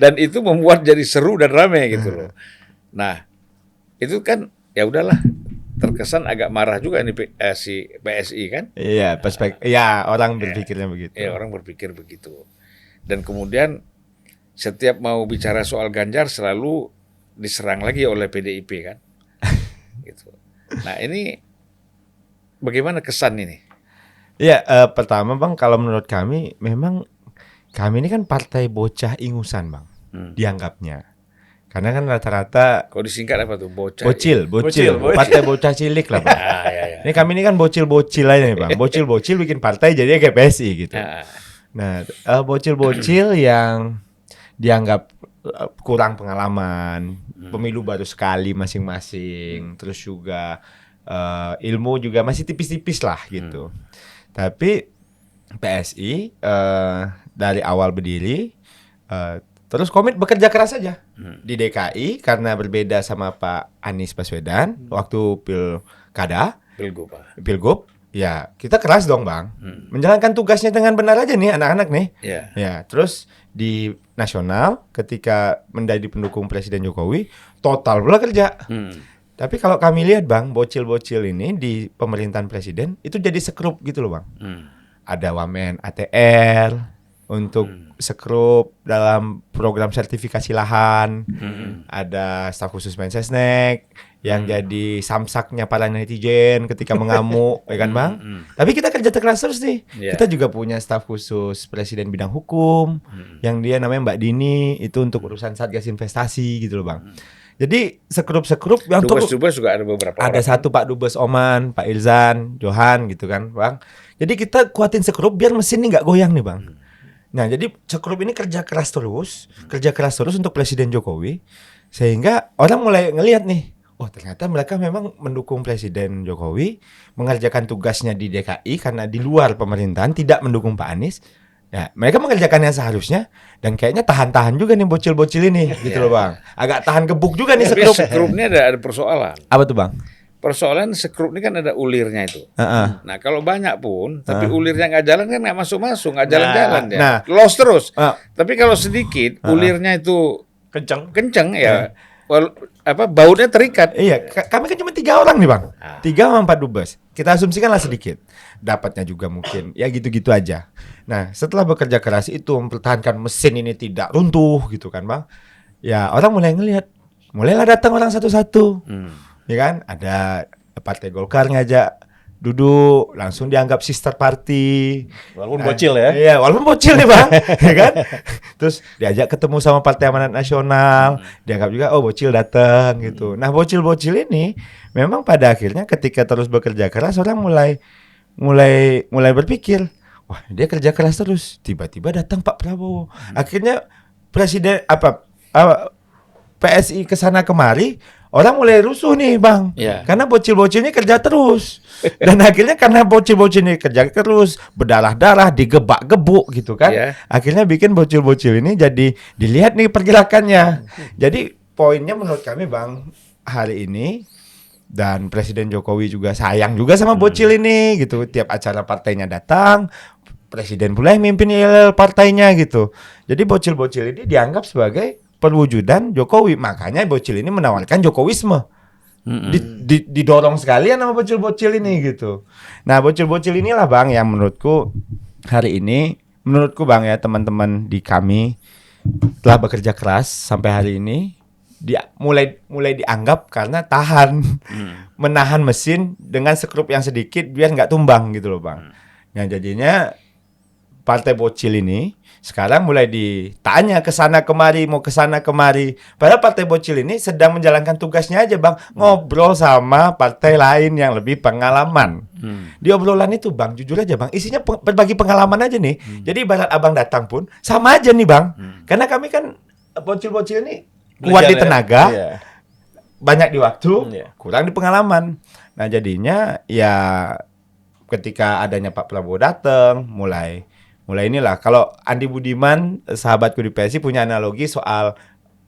C: dan itu membuat jadi seru dan ramai gitu loh. Nah itu kan ya udahlah, terkesan agak marah juga ini si PSI kan.
A: Iya, perspektif. Ya, orang berpikirnya begitu.
C: Ya orang berpikir begitu. Dan kemudian setiap mau bicara soal Ganjar selalu diserang lagi oleh PDIP kan. Gitu. Nah ini bagaimana kesan ini?
A: Iya, pertama Bang, kalau menurut kami memang kami ini kan partai bocah ingusan Bang, dianggapnya. Karena kan rata-rata
C: Kalau disingkat apa tuh? Bocah.
A: bocil,
B: Bocil.
A: partai bocah cilik lah Bang.
C: Ya.
A: Ini kami ini kan bocil-bocil aja nih Bang, bocil-bocil bikin partai jadinya kayak PSI gitu.
C: Ah,
A: Nah, bocil-bocil yang dianggap kurang pengalaman, pemilu baru sekali masing-masing, terus juga ilmu juga masih tipis-tipis lah gitu. Tapi PSI dari awal berdiri terus komit bekerja keras saja di DKI karena berbeda sama Pak Anies Baswedan waktu pilkada, pilgub. Ya, kita keras dong Bang. Menjalankan tugasnya dengan benar aja nih anak-anak nih.
C: ya.
A: Ya, terus di nasional ketika menjadi pendukung Presiden Jokowi, total pula kerja. Tapi kalau kami lihat Bang, bocil-bocil ini di pemerintahan Presiden itu jadi sekrup gitu loh Bang. Ada Wamen ATR untuk sekrup dalam program sertifikasi lahan. Ada staf khusus Mensesnek yang jadi samsaknya para netizen ketika mengamuk, ya kan Bang? Tapi kita kerja keras terus nih.
C: Yeah.
A: Kita juga punya staf khusus Presiden bidang hukum yang dia namanya Mbak Dini, itu untuk urusan Satgas investasi gitu loh Bang. Jadi sekrup-sekrup yang
C: Dubes juga ada beberapa
A: ada
C: orang.
A: satu Pak Dubes Oman, Pak Irzan, Johan gitu kan Bang. Jadi kita kuatin sekrup biar mesin ini nggak goyang nih Bang. Nah jadi sekrup ini kerja keras terus untuk Presiden Jokowi, sehingga orang mulai ngelihat nih, oh ternyata mereka memang mendukung Presiden Jokowi, mengerjakan tugasnya di DKI karena di luar pemerintahan tidak mendukung Pak Anies. Ya, mereka mengerjakan yang seharusnya dan kayaknya tahan-tahan juga nih bocil-bocil ini gitu loh Bang. Agak tahan gebuk juga nih
C: Tapi
A: sekrup.
C: sekrup ini ada persoalan.
A: Apa tuh Bang?
C: Persoalan sekrup ini kan ada ulirnya itu.
A: Heeh.
C: Nah kalau banyak pun, tapi ulirnya nggak jalan kan nggak masuk-masuk, nggak jalan-jalan dia.
A: nah.
C: Lost terus.
A: Ah.
C: Tapi kalau sedikit, ulirnya itu
B: Kenceng.
C: ya, bautnya terikat.
A: Iya, kami kan cuma 3 orang nih Bang. 3 sama 4 dubes. Kita asumsikanlah sedikit. Dapatnya juga mungkin ya gitu-gitu aja. Nah, setelah bekerja keras itu mempertahankan mesin ini tidak runtuh gitu kan Bang. Ya, orang mulai ngelihat. Mulailah datang orang satu-satu. Ya kan? Ada Partai Golkar ngajak duduk, langsung dianggap sister party.
B: Walaupun bocil ya.
A: Iya, walaupun bocil nih Bang. Ya kan? Terus diajak ketemu sama Partai Amanat Nasional, dianggap juga oh bocil datang gitu. Nah, bocil-bocil ini memang pada akhirnya ketika terus bekerja keras orang mulai berpikir, wah, dia kerja keras terus, tiba-tiba datang Pak Prabowo. Akhirnya Presiden PSI kesana kemari, orang mulai rusuh nih Bang,
C: Iya.
A: karena bocil-bocilnya kerja terus, dan akhirnya karena bocil-bocil ini kerja terus, berdarah-darah, digebak-gebuk gitu kan,
C: Iya.
A: akhirnya bikin bocil-bocil ini jadi dilihat nih pergerakannya. Jadi poinnya menurut kami Bang, hari ini dan Presiden Jokowi juga sayang juga sama bocil ini gitu, tiap acara partainya datang. Presiden pula yang mimpin partainya gitu. Jadi bocil-bocil ini dianggap sebagai perwujudan Jokowi. Makanya bocil ini menawarkan Jokowisme. Didorong sekalian sama bocil-bocil ini gitu. Nah, bocil-bocil inilah Bang yang menurutku hari ini, menurutku Bang ya, teman-teman di kami telah bekerja keras sampai hari ini. Dia mulai dianggap karena tahan menahan mesin dengan sekrup yang sedikit biar nggak tumbang gitu loh Bang. Nah jadinya partai bocil ini Sekarang mulai ditanya ke sana kemari, mau ke sana kemari. Padahal partai bocil ini sedang menjalankan tugasnya aja, Bang, ngobrol sama partai lain yang lebih pengalaman. Di obrolan itu, Bang, jujur aja, Bang, isinya berbagi pengalaman aja nih. Jadi ibarat Abang datang pun sama aja nih, Bang. Karena kami kan bocil-bocil ini kuat di tenaga, banyak di waktu, kurang di pengalaman. Nah, jadinya ya ketika adanya Pak Prabowo datang, mulai inilah. Kalau Andi Budiman, sahabatku di PSI, punya analogi soal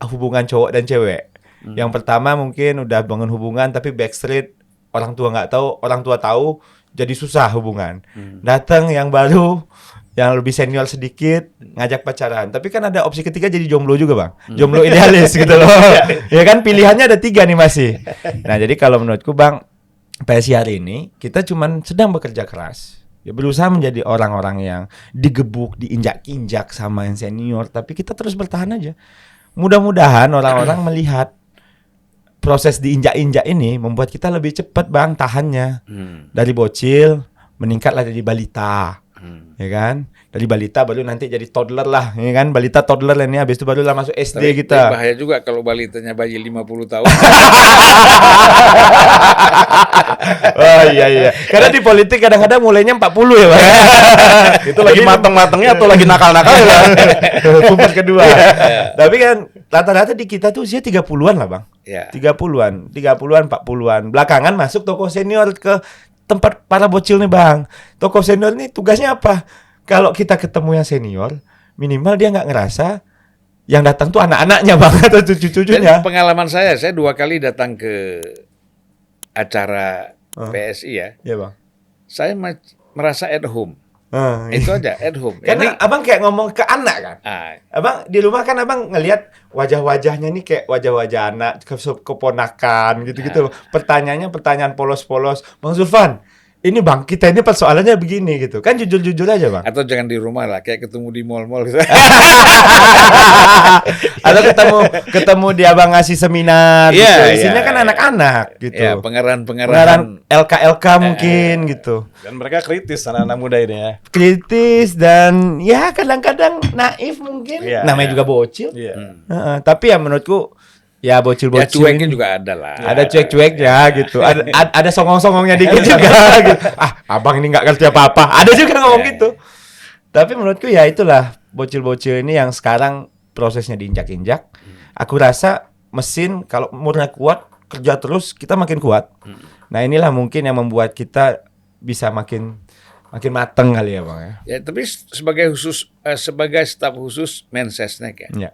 A: hubungan cowok dan cewek. Yang pertama mungkin udah bangun hubungan tapi backstreet, orang tua nggak tahu, orang tua tahu, jadi susah hubungan. Datang yang baru, yang lebih senior sedikit, ngajak pacaran. Tapi kan ada opsi ketiga jadi jomblo juga, Bang. Jomblo idealis gitu loh. Ya kan, pilihannya ada 3 nih masih. Nah, jadi kalau menurutku, Bang, PSI hari ini kita cuman sedang bekerja keras. Ya, berusaha menjadi orang-orang yang digebuk, diinjak-injak sama yang senior, tapi kita terus bertahan aja. Mudah-mudahan orang-orang melihat proses diinjak-injak ini membuat kita lebih cepat, Bang, tahannya. Dari bocil meningkatlah jadi balita. Ya kan? Dari balita baru nanti jadi toddler lah, ya kan? Balita toddler ini, habis itu barulah masuk SD kita.
C: Tapi bahaya juga kalau balitanya bayi 50 tahun.
A: Oh iya. Karena di politik kadang-kadang mulainya 40 ya, Bang.
B: Itu lagi mateng-matengnya atau lagi nakal-nakal ya?
A: Kumpul kedua. Tapi kan rata-rata di kita tuh usia 30-an lah, Bang.
C: Ya.
A: 30-an, 40-an. Belakangan masuk tokoh senior ke tempat para bocil nih, Bang. Tokoh senior nih tugasnya apa? Kalau kita ketemu yang senior, minimal dia nggak ngerasa yang datang tuh anak-anaknya, Bang, atau cucu-cucunya.
C: Dan pengalaman saya 2 kali datang ke acara PSI ya.
A: Iya, Bang.
C: Saya merasa at home.
A: Iya.
C: Itu aja, at home.
A: Karena Abang kayak ngomong ke anak kan. Abang di rumah kan Abang ngelihat wajah-wajahnya nih kayak wajah-wajah anak, keponakan gitu-gitu. Pertanyaannya pertanyaan polos-polos. Bang Zulfan, ini Bang, kita ini persoalannya begini gitu. Kan jujur-jujur aja, Bang.
C: Atau jangan di rumah lah, kayak ketemu di mall-mall gitu.
A: Atau ketemu dia Abang ngasih seminar gitu. Isinya kan
C: iya.
A: anak-anak gitu.
C: Ya, pengarahan
A: LK mungkin gitu.
B: Dan mereka kritis anak-anak muda ini ya.
A: Kritis dan ya kadang-kadang naif mungkin.
B: Iya,
A: Namanya juga bocil.
B: Iya.
A: Tapi ya menurutku ya bocil-bocil
C: Ya cueknya
A: ini
C: juga ada lah.
A: ada cuek-cueknya gitu. Ada songong-songongnya dikit juga gitu. Abang ini nggak ngerti apa-apa. Ada juga ngomong gitu. Tapi menurutku ya itulah bocil-bocil ini yang sekarang prosesnya diinjak-injak. Aku rasa mesin kalau umurnya kuat, kerja terus, kita makin kuat. Nah, inilah mungkin yang membuat kita bisa makin mateng kali ya, Bang ya.
C: Ya, tapi sebagai staf khusus Mensesnek ya.
A: Ya.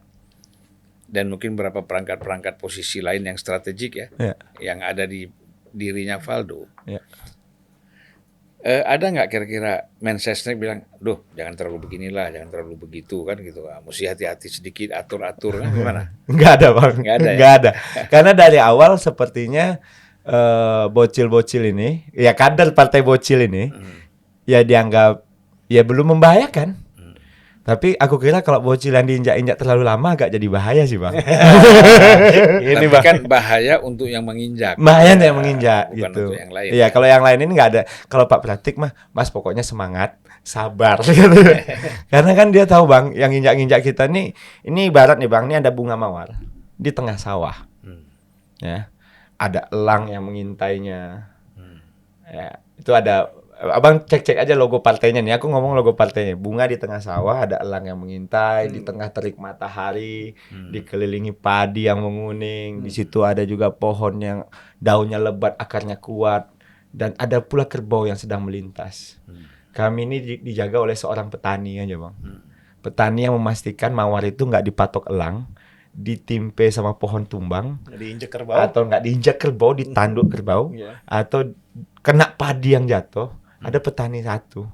C: Dan mungkin beberapa perangkat-perangkat posisi lain yang strategik ya, yang ada di dirinya Valdo.
A: Ya.
C: Ada nggak kira-kira Mensesnek bilang, "Duh, jangan terlalu beginilah, jangan terlalu begitu kan gitu. Mesti hati-hati sedikit, atur-atur kan gimana?"
A: Nggak ada, Bang.
C: Nggak ada, ya?
A: Nggak ada. Karena dari awal sepertinya bocil-bocil ini, ya kader partai bocil ini, ya dianggap ya belum membahayakan. Tapi aku kira kalau bocil yang diinjak-injak terlalu lama agak jadi bahaya sih, Bang.
C: Ini kan bahaya untuk yang menginjak.
A: Bahaya yang menginjak
C: bukan
A: gitu.
C: untuk yang lain.
A: Iya, kalau yang lain ini nggak ada. Kalau Pak Pratik mah, Mas pokoknya semangat, sabar. Karena kan dia tahu, Bang, yang injak-injak kita nih, ini ibarat nih, Bang, ini ada bunga mawar di tengah sawah. Ya. Ada elang yang mengintainya. Ya, itu ada. Abang cek aja logo partainya nih. Aku ngomong logo partainya. Bunga di tengah sawah, ada elang yang mengintai, di tengah terik matahari, dikelilingi padi yang menguning. Di situ ada juga pohon yang daunnya lebat, akarnya kuat, dan ada pula kerbau yang sedang melintas. Kami ini dijaga oleh seorang petani aja, Bang. Petani yang memastikan mawar itu nggak dipatok elang, ditimpe sama pohon tumbang,
B: Diinjek kerbau.
A: atau nggak diinjak kerbau, ditanduk kerbau, atau kena padi yang jatuh. Ada petani satu.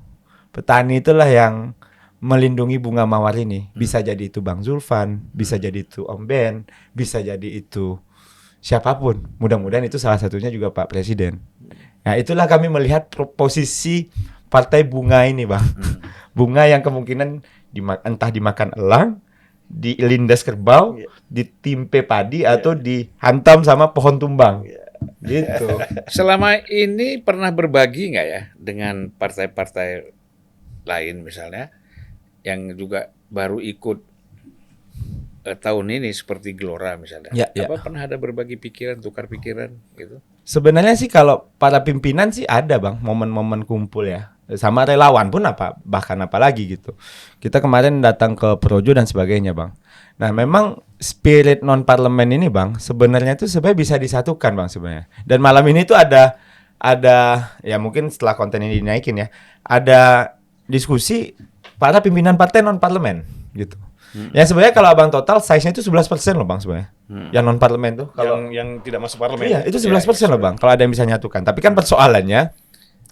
A: Petani itulah yang melindungi bunga mawar ini. Bisa jadi itu Bang Zulfan, bisa jadi itu Om Ben, bisa jadi itu siapapun. Mudah-mudahan itu salah satunya juga Pak Presiden. Nah, itulah kami melihat posisi partai bunga ini, Bang. Bunga yang kemungkinan entah dimakan elang, dilindas kerbau, ditimpe padi, atau dihantam sama pohon tumbang. Gitu.
C: Selama ini pernah berbagi nggak ya dengan partai-partai lain misalnya yang juga baru ikut tahun ini seperti Gelora misalnya.
A: Ya, ya.
C: Apa pernah ada berbagi pikiran, tukar pikiran gitu?
A: Sebenarnya sih kalau para pimpinan sih ada bang momen-momen kumpul ya, sama relawan pun bahkan apalagi gitu. Kita kemarin datang ke Projo dan sebagainya bang. Nah memang spirit non parlemen ini bang sebenarnya itu sebenarnya bisa disatukan bang sebenarnya. Dan malam ini tuh ada ya mungkin setelah konten ini dinaikin ya, ada diskusi para pimpinan partai non parlemen gitu. Ya sebenarnya kalau abang total size-nya itu 11% loh bang sebenarnya. Yang non parlemen tuh kalau
B: yang tidak masuk parlemen.
A: iya itu 11% loh bang. Kalau ada yang bisa nyatukan. Tapi kan persoalannya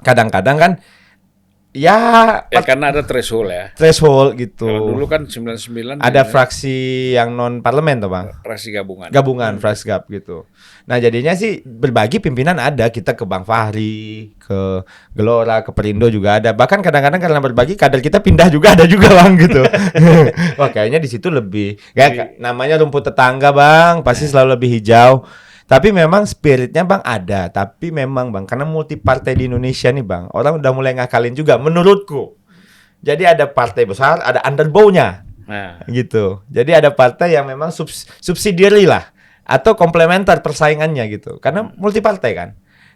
A: kadang-kadang kan ya
C: karena ada threshold ya.
A: threshold gitu.
C: Kalau dulu kan 99
A: Ada fraksi yang non parlemen tuh bang.
C: fraksi gabungan.
A: Gabungan Frasgab gitu. Nah jadinya sih berbagi pimpinan ada, kita ke Bang Fahri, ke Gelora, ke Perindo juga ada. Bahkan kadang-kadang karena berbagi kader kita pindah juga ada juga bang gitu. Wah kayaknya di situ lebih ya namanya rumput tetangga bang, pasti selalu lebih hijau. Tapi memang spiritnya bang ada. Tapi memang bang karena multi partai di Indonesia nih bang, orang udah mulai ngakalin juga menurutku. Jadi ada partai besar, ada underbow-nya.
C: Nah,
A: Gitu. Jadi ada partai yang memang subsidiary lah atau komplementer persaingannya gitu. Karena multi partai kan.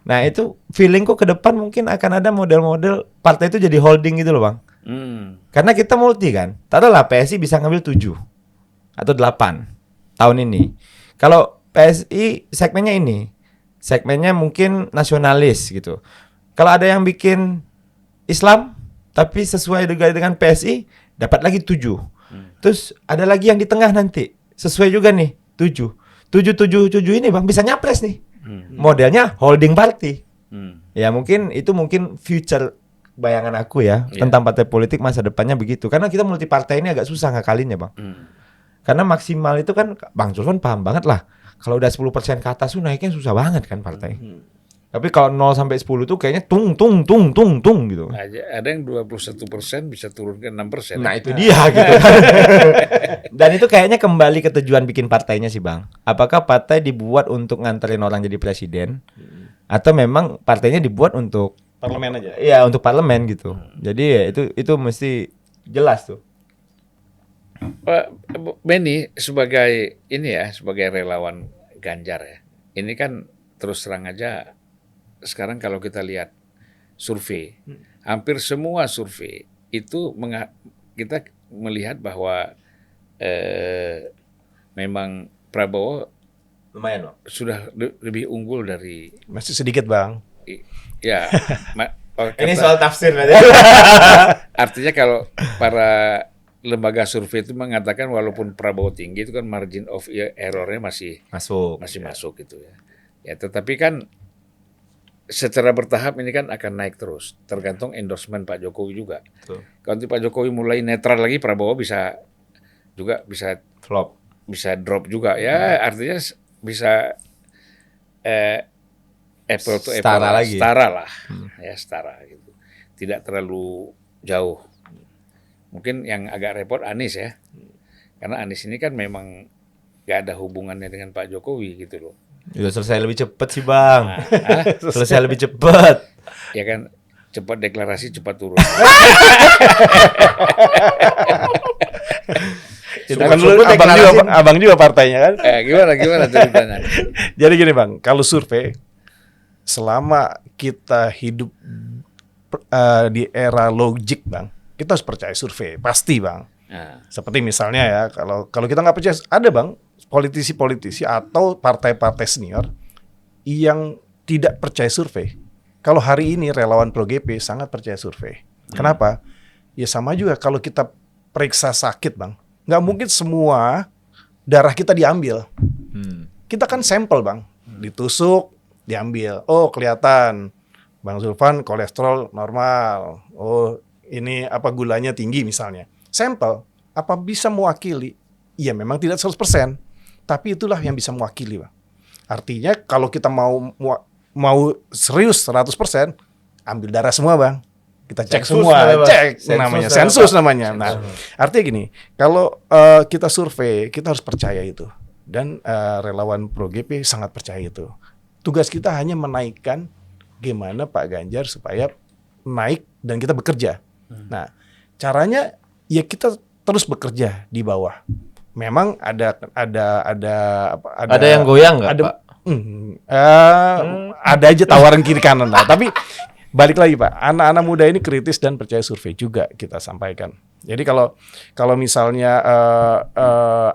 A: Nah, itu feelingku ke depan mungkin akan ada model-model partai itu jadi holding gitu loh, Bang. Karena kita multi kan. Taruhlah PSI bisa ngambil 7 atau 8 tahun ini. Kalau PSI segmennya ini, segmennya mungkin nasionalis gitu. Kalau ada yang bikin Islam tapi sesuai dengan PSI dapat lagi 7. Terus ada lagi yang di tengah nanti sesuai juga nih 7. 7 ini Bang bisa nyapres nih. Modelnya holding party. Ya mungkin future bayangan aku ya tentang partai politik masa depannya begitu. Karena kita multi partai ini agak susah ngakalinnya, Bang. Karena maksimal itu kan Bang Zulfan paham banget lah. Kalau udah 10% ke atas tuh naiknya susah banget kan partai. Tapi kalau 0 sampai 10 tuh kayaknya tung gitu.
C: ada yang 21% bisa turun ke 6%.
A: Nah itu dia gitu kan. Dan itu kayaknya kembali ke tujuan bikin partainya sih Bang. Apakah partai dibuat untuk nganterin orang jadi presiden, atau memang partainya dibuat untuk
B: Parlemen aja.
A: Iya untuk parlemen gitu. Jadi ya itu mesti jelas tuh.
C: Pak Benny sebagai relawan Ganjar ya. Ini kan terus terang aja sekarang kalau kita lihat survei, hampir semua survei itu kita melihat bahwa memang Prabowo
A: Lumayan loh.
C: sudah lebih unggul dari
B: Masih sedikit, Bang.
C: ya.
A: Ini soal tafsir berarti.
C: Artinya kalau para lembaga survei itu mengatakan walaupun Prabowo tinggi itu kan margin of error-nya masih masuk gitu ya. Ya tetapi kan secara bertahap ini kan akan naik terus, tergantung endorsement Pak Jokowi juga.
A: Betul.
C: Kalau nanti Pak Jokowi mulai netral lagi, Prabowo bisa
A: Flop.
C: bisa drop juga ya, artinya bisa apple to apple
A: Setara lagi.
C: setara lah, ya setara gitu, tidak terlalu jauh. Mungkin yang agak repot Anies ya, karena Anies ini kan memang gak ada hubungannya dengan Pak Jokowi gitu loh.
A: Udah selesai lebih cepet sih Bang. Selesai lebih cepet.
C: Ya kan cepat deklarasi cepat turun.
B: Itu kan dulu abang juga partainya kan.
C: Gimana ceritanya?
B: Jadi gini Bang, kalau survei selama kita hidup di era logik Bang, kita harus percaya survei, pasti Bang.
C: Nah.
B: Seperti misalnya ya, kalau kita nggak percaya, ada Bang politisi-politisi atau partai-partai senior yang tidak percaya survei. Kalau hari ini relawan Pro GP sangat percaya survei. Kenapa? Ya sama juga kalau kita periksa sakit Bang, nggak mungkin semua darah kita diambil. Kita kan sampel Bang, ditusuk, diambil. Oh kelihatan Bang Zulfan kolesterol normal. Oh ini apa gulanya tinggi misalnya. Sampel, apa bisa mewakili? Ya memang tidak 100%. Tapi itulah yang bisa mewakili, Bang. Artinya kalau kita mau serius 100%, ambil darah semua, Bang. Kita cek
A: Sensus
B: semua,
A: sensus
B: namanya sensus namanya. Nah, artinya gini, kalau kita survei, kita harus percaya itu. Dan relawan Pro GP sangat percaya itu. Tugas kita hanya menaikkan gimana Pak Ganjar supaya naik dan kita bekerja. Nah, caranya ya kita terus bekerja di bawah. Memang ada
A: yang goyang nggak, Pak?
B: Ada aja tawaran kiri kanan lah. Tapi balik lagi Pak, anak-anak muda ini kritis dan percaya survei juga kita sampaikan. Jadi kalau misalnya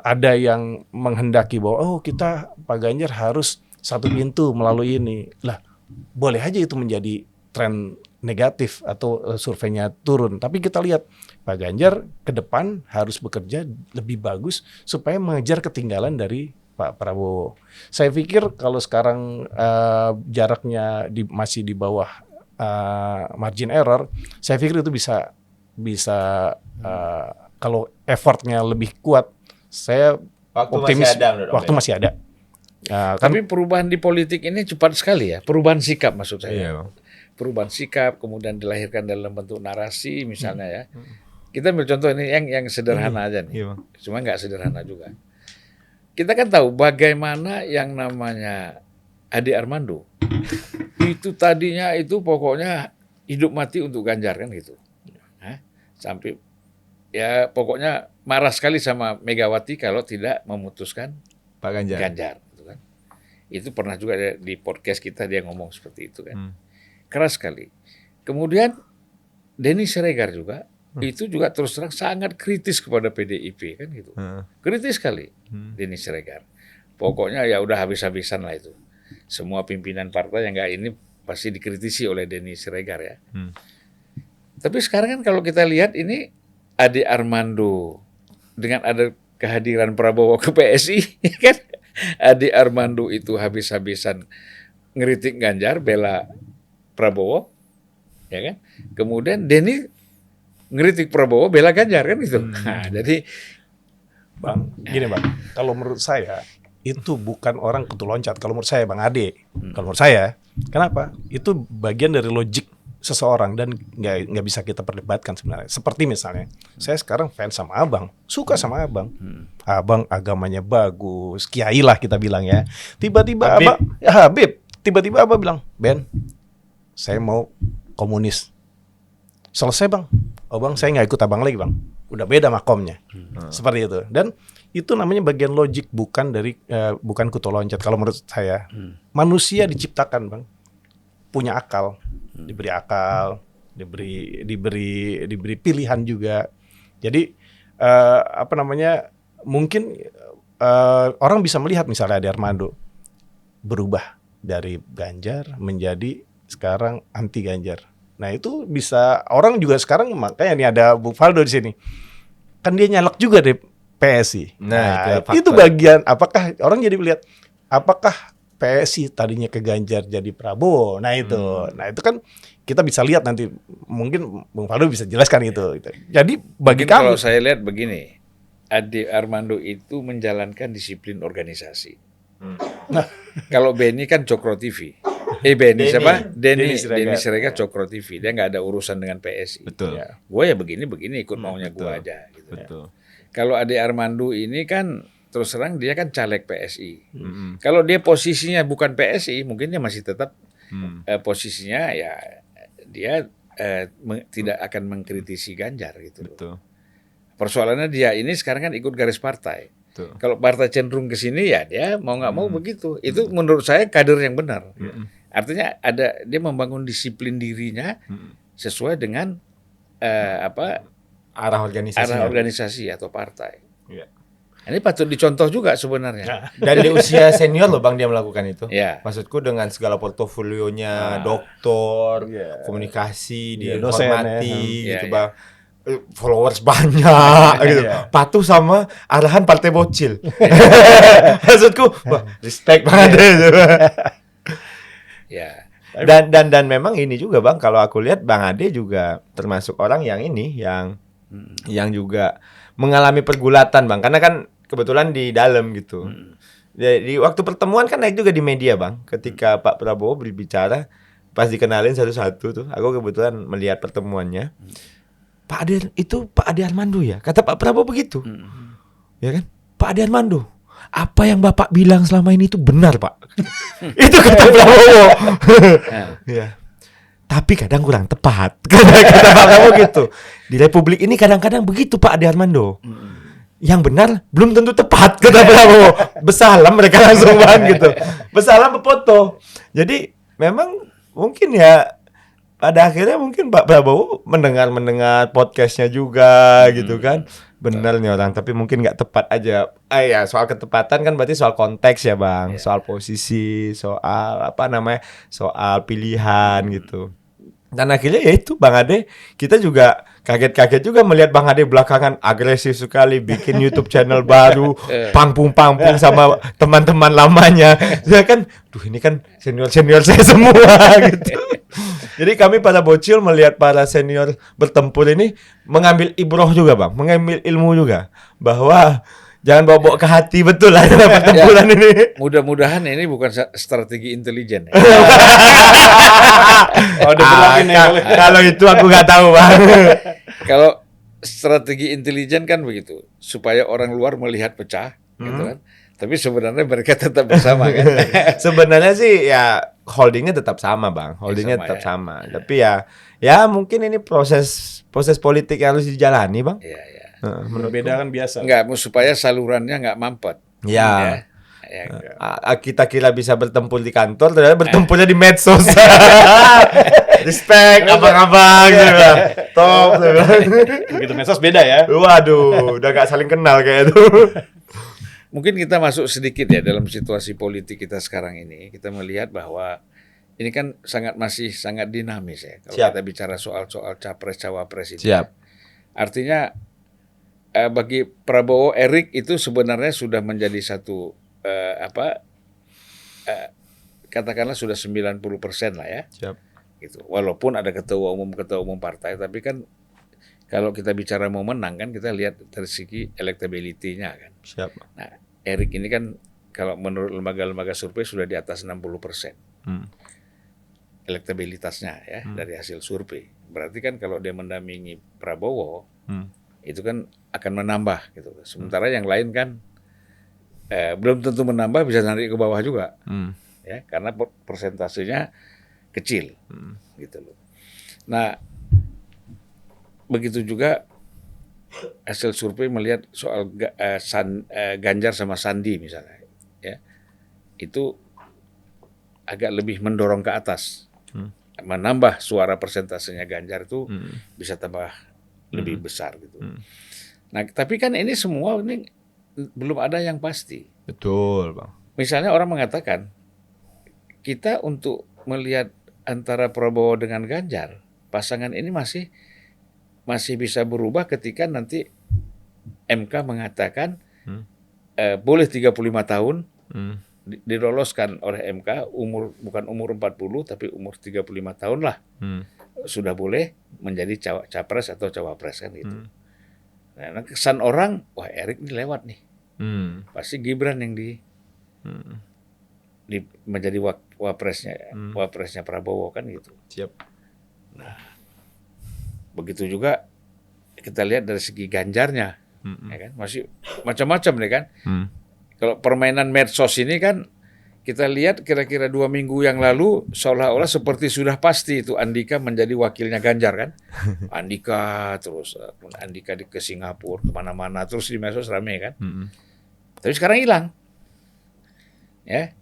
B: ada yang menghendaki bahwa kita Pak Ganjar harus satu pintu melalui ini, lah boleh aja itu menjadi tren negatif atau surveinya turun. Tapi kita lihat Pak Ganjar ke depan harus bekerja lebih bagus supaya mengejar ketinggalan dari Pak Prabowo. Saya pikir kalau sekarang jaraknya masih di bawah margin error, saya pikir itu bisa kalau effortnya lebih kuat, saya optimis waktu masih ada.
C: Tapi perubahan di politik ini cepat sekali ya, perubahan sikap maksud saya.
A: Iya.
C: Perubahan sikap kemudian dilahirkan dalam bentuk narasi misalnya ya. Kita ambil contoh ini yang sederhana aja nih.
A: Iya.
C: Cuma nggak sederhana juga. Kita kan tahu bagaimana yang namanya Ade Armando itu tadinya itu pokoknya hidup mati untuk Ganjar kan gitu. Sampai ya pokoknya marah sekali sama Megawati kalau tidak memutuskan
A: Pak Ganjar.
C: Gitu kan. Itu pernah juga di podcast kita dia ngomong seperti itu kan. Keras sekali. Kemudian Denny Siregar juga itu juga terus terang sangat kritis kepada PDIP kan gitu. Kritis sekali Denny Siregar. Pokoknya ya udah habis-habisan lah itu. Semua pimpinan partai yang enggak ini pasti dikritisi oleh Denny Siregar ya. Tapi sekarang kan kalau kita lihat ini Ade Armando dengan ada kehadiran Prabowo ke PSI kan. Ade Armando itu habis-habisan ngeritik Ganjar, bela Prabowo, ya kan? Kemudian Denny ngeritik Prabowo, bela Ganjar kan gitu. Nah, jadi
B: Bang, gini Bang, kalau menurut saya itu bukan orang kutu loncat. Kalau menurut saya Bang Ade, kalau menurut saya, kenapa? Itu bagian dari logik seseorang dan nggak bisa kita perdebatkan sebenarnya. Seperti misalnya, saya sekarang fans sama Abang, suka sama Abang. Abang agamanya bagus, kiai lah kita bilang ya. Tiba-tiba Habib, tiba-tiba Abang bilang, Ben, saya mau komunis. Selesai Bang. Oh Bang, saya nggak ikut Abang lagi Bang. Udah beda makomnya. Seperti itu. Dan itu namanya bagian logik bukan kutu loncat. Kalau menurut saya, manusia diciptakan Bang punya akal, diberi pilihan juga. Jadi mungkin orang bisa melihat misalnya Ade Armando berubah dari Ganjar menjadi sekarang anti Ganjar. Nah itu bisa orang juga sekarang, makanya nih ada Bung Faldo di sini. Kan dia nyalek juga deh PSI. Nah itu bagian apakah orang jadi melihat apakah PSI tadinya ke Ganjar jadi Prabowo. Nah itu kan kita bisa lihat nanti, mungkin Bung Faldo bisa jelaskan itu. Jadi bagi kami,
C: kalau saya lihat begini, Ade Armando itu menjalankan disiplin organisasi. Nah, kalau Benny kan Cokro TV. Denny Siregar Cokro TV. Dia nggak ada urusan dengan PSI.
A: Betul.
C: Ya. Gue ya begini ikut maunya gue aja. Gitu.
A: Betul.
C: Kalau Ade Armando ini kan terus terang dia kan caleg PSI. Kalau dia posisinya bukan PSI, mungkin dia masih tetap posisinya ya dia tidak akan mengkritisi Ganjar gitu.
A: Betul.
C: Persoalannya dia ini sekarang kan ikut garis partai. Betul. Kalau partai cenderung ke sini ya dia mau nggak mau begitu. Itu menurut saya kader yang benar. Artinya dia membangun disiplin dirinya sesuai dengan arah organisasi atau partai. Ya. Ini patut dicontoh juga sebenarnya.
A: Dan di usia senior loh Bang dia melakukan itu.
C: Ya.
A: Maksudku dengan segala portofolionya, doktor, komunikasi, dihormati, gitu Bang. Followers banyak, gitu. Patuh sama arahan partai bocil. Maksudku, wah, respect banget.
C: Ya.
A: Dan memang ini juga Bang, kalau aku lihat Bang Ade juga termasuk orang yang juga mengalami pergulatan Bang, karena kan kebetulan di dalam gitu. Di waktu pertemuan kan naik juga di media Bang, ketika Pak Prabowo berbicara, pas dikenalin satu-satu tuh, aku kebetulan melihat pertemuannya. Pak Ade Armando ya, kata Pak Prabowo begitu, ya kan? Pak Ade Armando, apa yang Bapak bilang selama ini itu benar Pak. Itu kata Prabowo. Ya. tapi kadang kurang tepat. Kata Pak Prabowo gitu. Di Republik ini kadang-kadang begitu Pak Ade Armando. Yang benar belum tentu tepat, kata Prabowo. Besalam mereka langsung banget gitu. Besalam berfoto. Jadi memang mungkin ya pada akhirnya mungkin Pak Prabowo mendengar podcastnya juga gitu kan. Benar nih orang, tapi mungkin nggak tepat aja. Ya soal ketepatan kan berarti soal konteks ya Bang, soal posisi, soal soal pilihan gitu. Dan akhirnya ya itu Bang Ade, kita juga kaget-kaget juga melihat Bang Ade belakangan agresif sekali bikin YouTube channel baru, pangpung sama teman-teman lamanya. Saya kan, ini kan senior saya semua gitu. Jadi kami para bocil melihat para senior bertempur ini mengambil ibroh juga Bang, mengambil ilmu juga bahwa jangan bawa ke hati betul lah pertempuran ini.
C: Mudah-mudahan ini bukan strategi intelijen. Ya.
A: Kalau itu aku nggak tahu Bang.
C: Kalau strategi intelijen kan begitu, supaya orang luar melihat pecah, gitu kan. Tapi sebenarnya mereka tetap bersama kan.
A: Sebenarnya sih ya holdingnya tetap sama Bang, holdingnya tetap sama. Tapi ya mungkin ini proses politik yang harus dijalani Bang.
C: Iya.
B: Berbeda kan biasa.
C: Enggak, supaya salurannya nggak mampet.
A: Ya.
C: Ya.
A: Kita kira bisa bertempur di kantor, ternyata bertempurnya di medsos. Respect, abang-abang, gitu. Top.
B: Begitu medsos beda ya.
A: Waduh, udah gak saling kenal kayak itu.
C: Mungkin kita masuk sedikit ya dalam situasi politik kita sekarang ini. Kita melihat bahwa ini kan masih sangat dinamis ya. Kalau kita bicara soal capres cawapres itu.
A: Siap.
C: Artinya bagi Prabowo, Erik itu sebenarnya sudah menjadi satu katakanlah sudah 90% lah ya.
A: Siap.
C: Gitu. Walaupun ada ketua umum partai, tapi kan kalau kita bicara mau menang kan kita lihat dari segi elektability-nya kan.
A: Siap.
C: Nah, Erik ini kan kalau menurut lembaga-lembaga survei sudah di atas 60% elektabilitasnya ya dari hasil survei. Berarti kan kalau dia mendampingi Prabowo itu kan akan menambah gitu. Sementara yang lain kan belum tentu menambah, bisa narik ke bawah juga ya, karena persentasenya kecil gitu loh. Nah, begitu juga hasil survei melihat soal Ganjar sama Sandi misalnya, ya itu agak lebih mendorong ke atas, menambah suara persentasenya Ganjar itu bisa tambah lebih besar gitu. Nah, tapi kan ini semua ini belum ada yang pasti.
A: Betul Bang.
C: Misalnya orang mengatakan kita untuk melihat antara Prabowo dengan Ganjar, pasangan ini masih bisa berubah ketika nanti MK mengatakan boleh 35 tahun diloloskan oleh MK bukan umur 40 tapi umur 35 tahun lah sudah boleh menjadi capres atau cawapres kan gitu. Nah, kesan orang, wah Erik ini lewat nih, pasti Gibran yang menjadi wapresnya Prabowo kan gitu.
A: Siap.
C: Nah, begitu juga kita lihat dari segi Ganjarnya, ya kan masih macam-macam nih kan. Kalau permainan medsos ini kan kita lihat kira-kira 2 minggu yang lalu seolah-olah seperti sudah pasti itu Andika menjadi wakilnya Ganjar kan. Andika ke Singapura kemana-mana terus di medsos rame kan. Tapi sekarang hilang, ya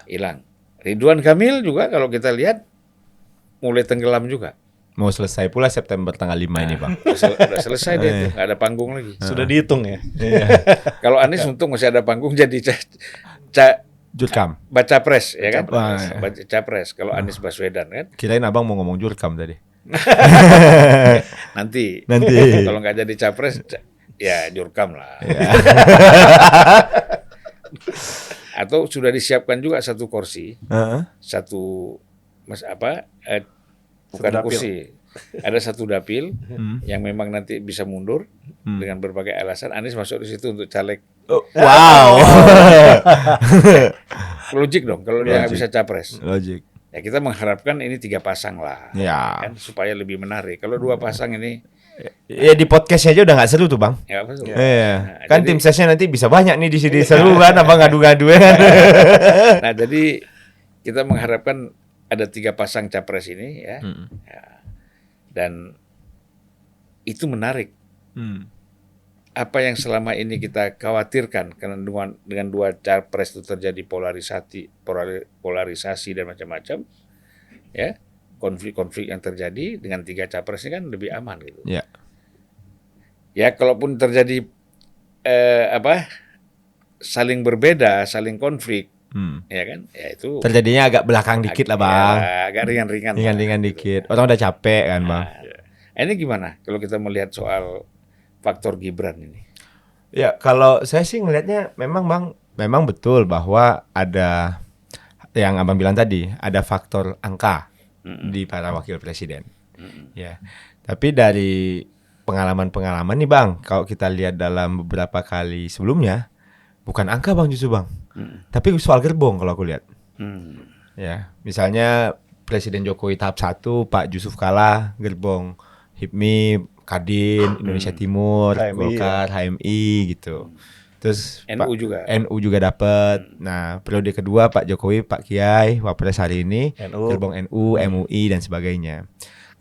C: hilang. Ridwan Kamil juga kalau kita lihat mulai tenggelam juga.
A: Mau selesai pula September tanggal 5 ini Bang.
C: Udah selesai dia tuh, nggak ada panggung lagi.
B: Sudah dihitung ya.
C: Kalau Anies untung masih ada panggung jadi
A: Jurkam.
C: baca pres ya kan.
A: Baca
C: Capres kalau Anies Baswedan kan.
A: Kirain Abang mau ngomong Jurkam tadi.
C: Nanti. Kalau nggak jadi capres ya Jurkam lah. Atau sudah disiapkan juga satu kursi, satu bukan kursi, ada satu dapil yang memang nanti bisa mundur dengan berbagai alasan. Anies masuk di situ untuk caleg.
A: Wow.
C: Logik dong kalau dia nggak bisa capres.
A: Logik.
C: Ya kita mengharapkan ini 3 pasang lah, kan, supaya lebih menarik. Kalau 2 pasang ini,
A: ya di podcastnya aja udah nggak seru tuh Bang.
C: ya apa?
A: Iya. Kan tim sesnya nanti bisa banyak nih di sini seru kan, Abang ngadu-ngadu kan.
C: Nah jadi kita mengharapkan ada 3 pasang capres ini ya. Ya. Dan itu menarik. Apa yang selama ini kita khawatirkan karena dengan 2 capres itu terjadi polarisasi dan macam-macam, ya, konflik-konflik yang terjadi dengan 3 capres ini kan lebih aman gitu.
A: Ya.
C: Ya, kalaupun terjadi saling berbeda, saling konflik, ya kan, ya itu
A: Terjadinya agak belakang dikit lah bang.
C: ya, agak ringan-ringan.
A: Ringan-ringan
C: lah,
A: dikit.
C: gitu.
A: Orang udah capek kan bang.
C: Ini gimana kalau kita melihat soal faktor Gibran ini?
A: Ya kalau saya sih ngelihatnya memang betul bahwa ada yang abang bilang tadi, ada faktor angka di para wakil presiden. Ya, tapi dari pengalaman-pengalaman nih bang, kalau kita lihat dalam beberapa kali sebelumnya, bukan angka bang justru bang, tapi soal gerbong kalau aku lihat. Ya, misalnya Presiden Jokowi tahap 1, Pak Yusuf Kalla, gerbong HIPMI, Kadin, Indonesia Timur,
B: HMI,
A: Golkar, HMI gitu. Terus
C: NU juga.
A: NU juga dapat. Nah, periode kedua Pak Jokowi, Pak Kiai, Wapres hari ini,
B: NU.
A: gerbong NU, MUI dan sebagainya.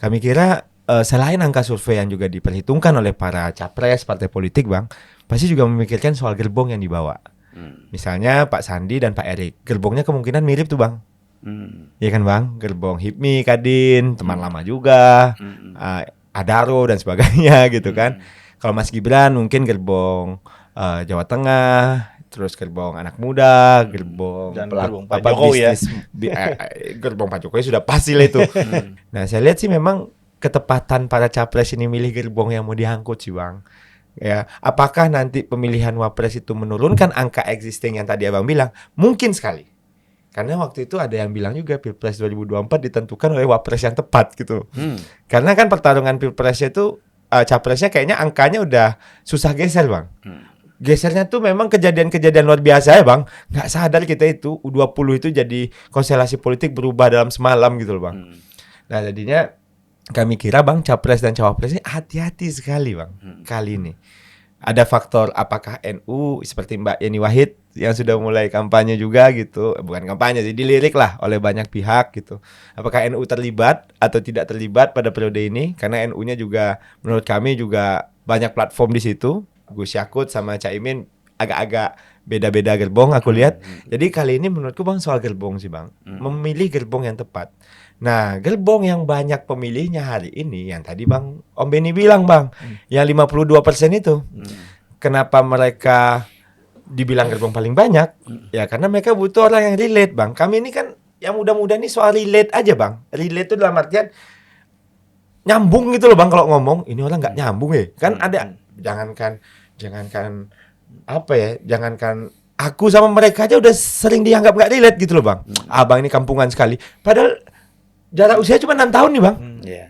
A: Kami kira selain angka survei yang juga diperhitungkan oleh para capres partai politik, bang, pasti juga memikirkan soal gerbong yang dibawa. Misalnya Pak Sandi dan Pak Erik, gerbongnya kemungkinan mirip tuh, bang. Iya kan, bang? Gerbong HIPMI, Kadin, teman lama juga, Adaro dan sebagainya gitu kan. Kalau Mas Gibran mungkin gerbong Jawa Tengah, terus gerbong anak muda, gerbong
B: Dan
A: pelaku
B: gerbong Pak Jokowi
A: bisnis, gerbong Pak Jokowi sudah pasti lah itu. Nah, saya lihat sih memang ketepatan para capres ini milih gerbong yang mau diangkut sih, bang. Ya, apakah nanti pemilihan wapres itu menurunkan angka existing yang tadi abang bilang? Mungkin sekali. Karena waktu itu ada yang bilang juga Pilpres 2024 ditentukan oleh wapres yang tepat gitu. Karena kan pertarungan Pilpresnya itu capresnya kayaknya angkanya udah susah geser, bang. Gesernya tuh memang kejadian-kejadian luar biasa ya, bang. Nggak sadar kita itu U20 itu jadi konstelasi politik berubah dalam semalam gitu loh, bang. Nah, jadinya kami kira, bang, capres dan cawapres ini hati-hati sekali, bang. Kali ini ada faktor apakah NU seperti Mbak Yeni Wahid yang sudah mulai kampanye juga gitu, bukan kampanye sih, dilirik lah oleh banyak pihak gitu. Apakah NU terlibat atau tidak terlibat pada periode ini? Karena NU-nya juga menurut kami juga banyak platform di situ. Gus Yakut sama Caimin agak-agak beda-beda gerbong aku lihat. Jadi kali ini menurutku, bang, soal gerbong sih, bang. Memilih gerbong yang tepat. Nah, gerbong yang banyak pemilihnya hari ini yang tadi bang Om Beni bilang, bang, yang 52% itu. Kenapa mereka dibilang gerbong paling banyak? Ya karena mereka butuh orang yang relate, bang. Kami ini kan yang muda-muda ini soal relate aja, bang. Relate itu dalam artian nyambung gitu loh, bang. Kalau ngomong ini orang nggak nyambung ya. Kan ada jangankan apa ya? Jangankan aku sama mereka aja udah sering dianggap nggak relate gitu loh, bang. Abang ini kampungan sekali. Padahal jarak usia cuma 6 tahun nih, bang.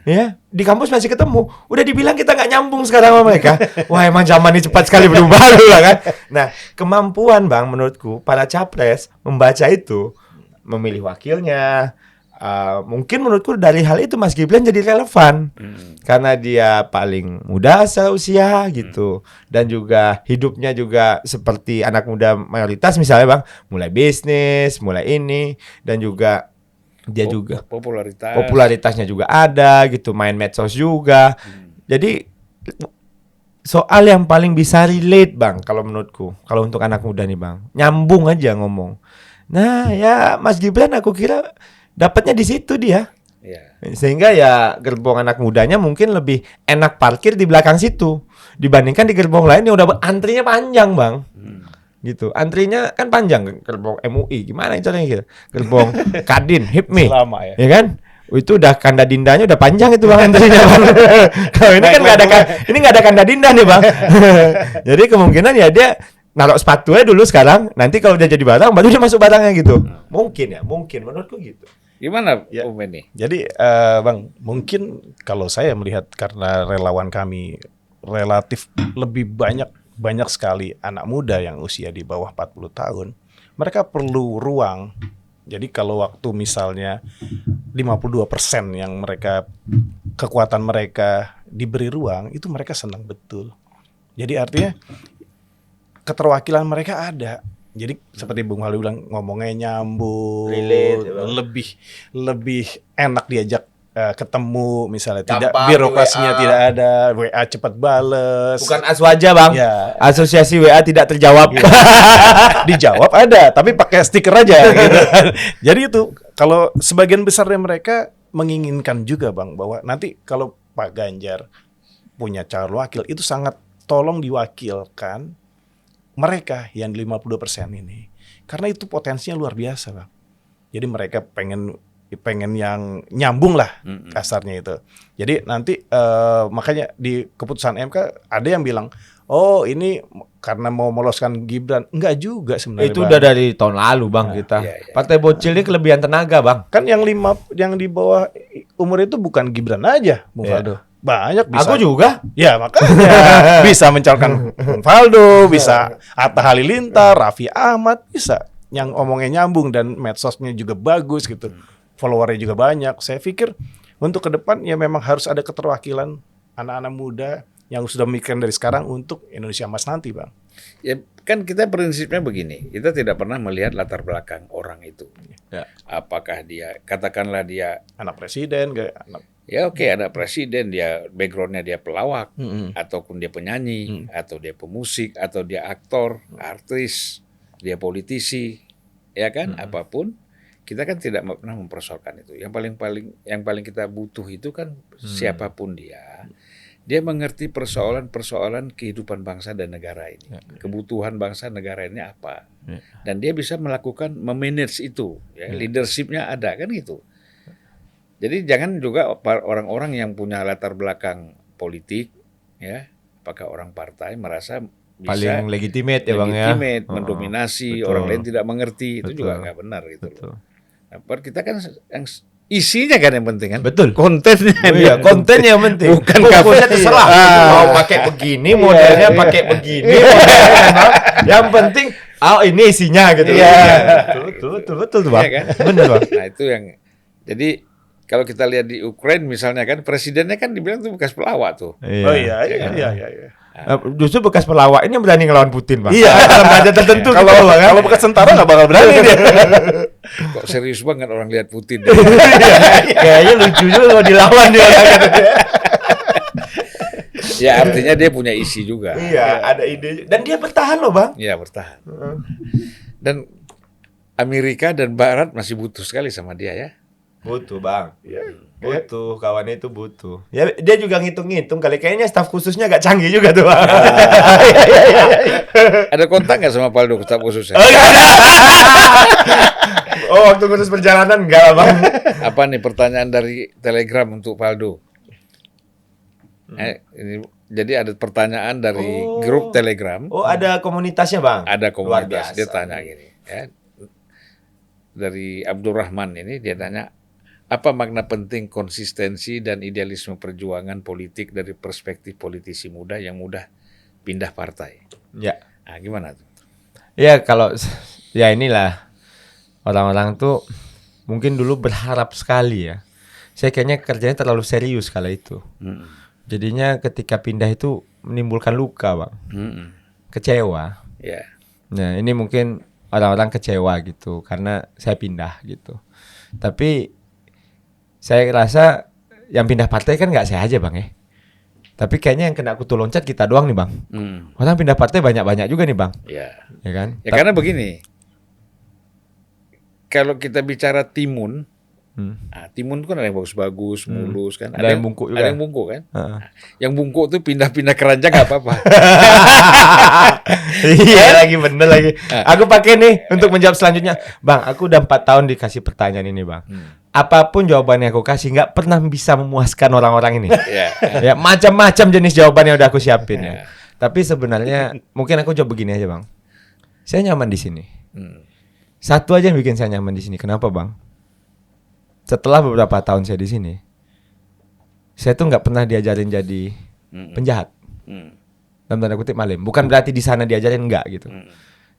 A: Ya, di kampus masih ketemu. Udah dibilang kita nggak nyambung sekarang sama mereka. Wah, emang zaman ini cepat sekali berubah loh, kan. Nah, kemampuan, bang, menurutku para capres membaca itu, memilih wakilnya. Mungkin menurutku dari hal itu Mas Gibran jadi relevan karena dia paling muda secara usia gitu, dan juga hidupnya juga seperti anak muda mayoritas misalnya, bang, mulai bisnis, mulai ini, dan juga dia juga popularitasnya juga ada gitu, main medsos juga. Jadi soal yang paling bisa relate, bang, kalau menurutku, kalau untuk anak muda nih, bang, nyambung aja ngomong. Nah, ya Mas Gibran aku kira dapatnya di situ dia. Sehingga ya gerbong anak mudanya mungkin lebih enak parkir di belakang situ dibandingkan di gerbong lain yang udah antrinya panjang, bang. Gitu. Antrinya kan panjang, gerbong MUI gimana caranya gitu. Gerbong Kadin, HIPMI.
B: Selama ya.
A: Ya kan? Itu udah kanda dindanya udah panjang itu, bang, antrinya, bang. Kalau ini kan nggak ada kanda dinda nih, bang. Jadi kemungkinan ya dia naruh sepatunya dulu sekarang, nanti kalau udah jadi barang baru dia masuk barangnya gitu. Mungkin menurutku gitu.
C: Gimana,
B: Ya.
C: Om Beni?
B: Jadi bang, mungkin kalau saya melihat karena relawan kami relatif lebih banyak sekali anak muda yang usia di bawah 40 tahun, mereka perlu ruang. Jadi kalau waktu misalnya 52% yang mereka kekuatan mereka diberi ruang, itu mereka senang betul. Jadi artinya keterwakilan mereka ada. Jadi seperti Bung Faldo bilang, ngomongnya nyambung,
A: Relate, ya, Bang.
B: lebih enak diajak ketemu, misalnya tidak
A: Gampang,
B: birokrasinya
A: WA.
B: tidak ada, WA cepat bales.
A: Bukan aswaja bang,
B: Ya.
A: asosiasi WA tidak terjawab.
B: Dijawab ada, tapi pakai stiker aja gitu. Jadi itu kalau sebagian besarnya mereka menginginkan juga Bang bahwa nanti kalau Pak Ganjar punya calon wakil itu sangat tolong diwakilkan mereka yang 52% ini. Karena itu potensinya luar biasa Bang. Jadi mereka pengen yang nyambung lah kasarnya itu. Jadi nanti makanya di keputusan MK ada yang bilang, oh ini karena mau meloloskan Gibran. Enggak juga sebenarnya.
A: Itu
B: Bang.
A: udah dari tahun lalu bang kita.
C: iya.
A: Partai bocil ini kelebihan tenaga bang.
B: Kan yang di bawah umur itu bukan Gibran aja, Bung
A: Iya.
B: Faldo. Banyak bisa.
A: Aku juga.
B: Ya makanya bisa mencalonkan Bung Faldo, bisa Atta Halilintar, Raffi Ahmad, bisa. Yang omongnya nyambung dan medsosnya juga bagus gitu. Followernya juga banyak. Saya pikir untuk ke depan ya memang harus ada keterwakilan anak-anak muda yang sudah memikirkan dari sekarang untuk Indonesia Emas nanti, Bang.
C: Ya kan kita prinsipnya begini, kita tidak pernah melihat latar belakang orang itu.
A: Ya.
C: Apakah dia, katakanlah dia,
B: Anak presiden, kayak anak.
C: ya oke ada presiden, dia backgroundnya dia pelawak,
B: Mm-mm.
C: ataupun dia penyanyi, atau dia pemusik, atau dia aktor, artis, dia politisi, ya kan, apapun. Kita kan tidak pernah mempersoalkan itu. Yang paling kita butuh itu kan siapapun dia mengerti persoalan-persoalan kehidupan bangsa dan negara ini. Kebutuhan bangsa negara ini apa. Dan dia bisa melakukan memanage itu. Ya. Leadership-nya ada kan gitu. Jadi jangan juga orang-orang yang punya latar belakang politik, ya, apakah orang partai merasa bisa
A: Paling legitimate ya bang ya.
C: legitimate, mendominasi,
A: betul.
C: orang lain tidak mengerti. Itu
A: Betul.
C: juga nggak benar gitu.
A: Betul.
C: Nah, kita kan yang isinya kan yang penting kan.
A: Betul.
C: Kontennya.
A: Oh iya, konten yang penting.
C: Bukan
A: Fokusnya
C: kapan.
A: terserah. Mau pakai begini, modelnya pakai begini. modelnya, yang penting, ini isinya gitu.
C: Iya.
A: Betul tuh bang.
C: Iya kan?
A: Bener bang.
C: Nah itu yang jadi kalau kita lihat di Ukraina misalnya kan presidennya kan dibilang tuh bekas pelawak tuh.
B: Oh iya.
A: Justru bekas pelawak ini yang berani ngelawan Putin bang.
B: Iya.
A: Dalam derajat tertentu.
B: Kalau
A: gitu, Bang, kan?
B: kalau bekas tentara nggak bakal berani dia.
C: Kok serius banget orang lihat Putin.
A: Kayaknya lucu juga kalau dilawan dia.
C: Ya artinya dia punya isi juga.
A: Iya, ada ide. Dan dia bertahan loh bang.
C: Ya bertahan. Dan Amerika dan Barat masih butuh sekali sama dia ya.
A: Butuh bang. Butuh, kawannya itu butuh. Ya dia juga ngitung-ngitung kali. Kayaknya staf khususnya agak canggih juga tuh bang.
C: Ada kontak nggak sama Paldo staf khususnya?
A: Oh, waktu khusus perjalanan enggak lah bang.
C: Apa nih pertanyaan dari Telegram untuk Paldo? Jadi ada pertanyaan dari grup Telegram.
A: Oh, ada komunitasnya bang.
C: Ada
A: Luar
C: komunitas.
A: biasa.
C: Dia tanya gini. Ya. Dari Abdurrahman ini dia tanya, apa makna penting konsistensi dan idealisme perjuangan politik dari perspektif politisi muda yang mudah pindah partai?
A: Ya.
C: Nah, gimana tuh?
A: Ya kalau ya inilah orang-orang tuh mungkin dulu berharap sekali ya. Saya kayaknya kerjanya terlalu serius kala itu. Jadinya ketika pindah itu menimbulkan luka bang. Kecewa.
C: Ya.
A: Nah ini mungkin orang-orang kecewa gitu karena saya pindah gitu. Tapi saya rasa yang pindah partai kan nggak saya aja bang ya. Tapi kayaknya yang kena kutu loncat kita doang nih bang. Orang pindah partai banyak-banyak juga nih bang.
C: Ya.
A: Ya kan?
C: Ya karena begini. Kalau kita bicara timun, timun kan ada yang bagus-bagus, mulus kan.
A: Ada yang bungkuk juga.
C: Ada yang bungkuk kan.
A: Heeh.
C: Yang bungkuk tuh pindah-pindah keranjang nggak apa-apa.
A: Iya lagi bener lagi. Aku pakai nih untuk menjawab selanjutnya, bang. Aku udah 4 tahun dikasih pertanyaan ini, bang. Apapun jawabannya aku kasih, nggak pernah bisa memuaskan orang-orang ini. Ya macam-macam jenis jawaban yang udah aku siapin ya. Tapi sebenarnya mungkin aku jawab begini aja, bang. Saya nyaman di sini. Satu aja yang bikin saya nyaman di sini. Kenapa, bang? Setelah beberapa tahun saya di sini, saya tuh nggak pernah diajarin jadi penjahat. Dalam tanda kutip malim. Bukan berarti di sana diajarin enggak gitu.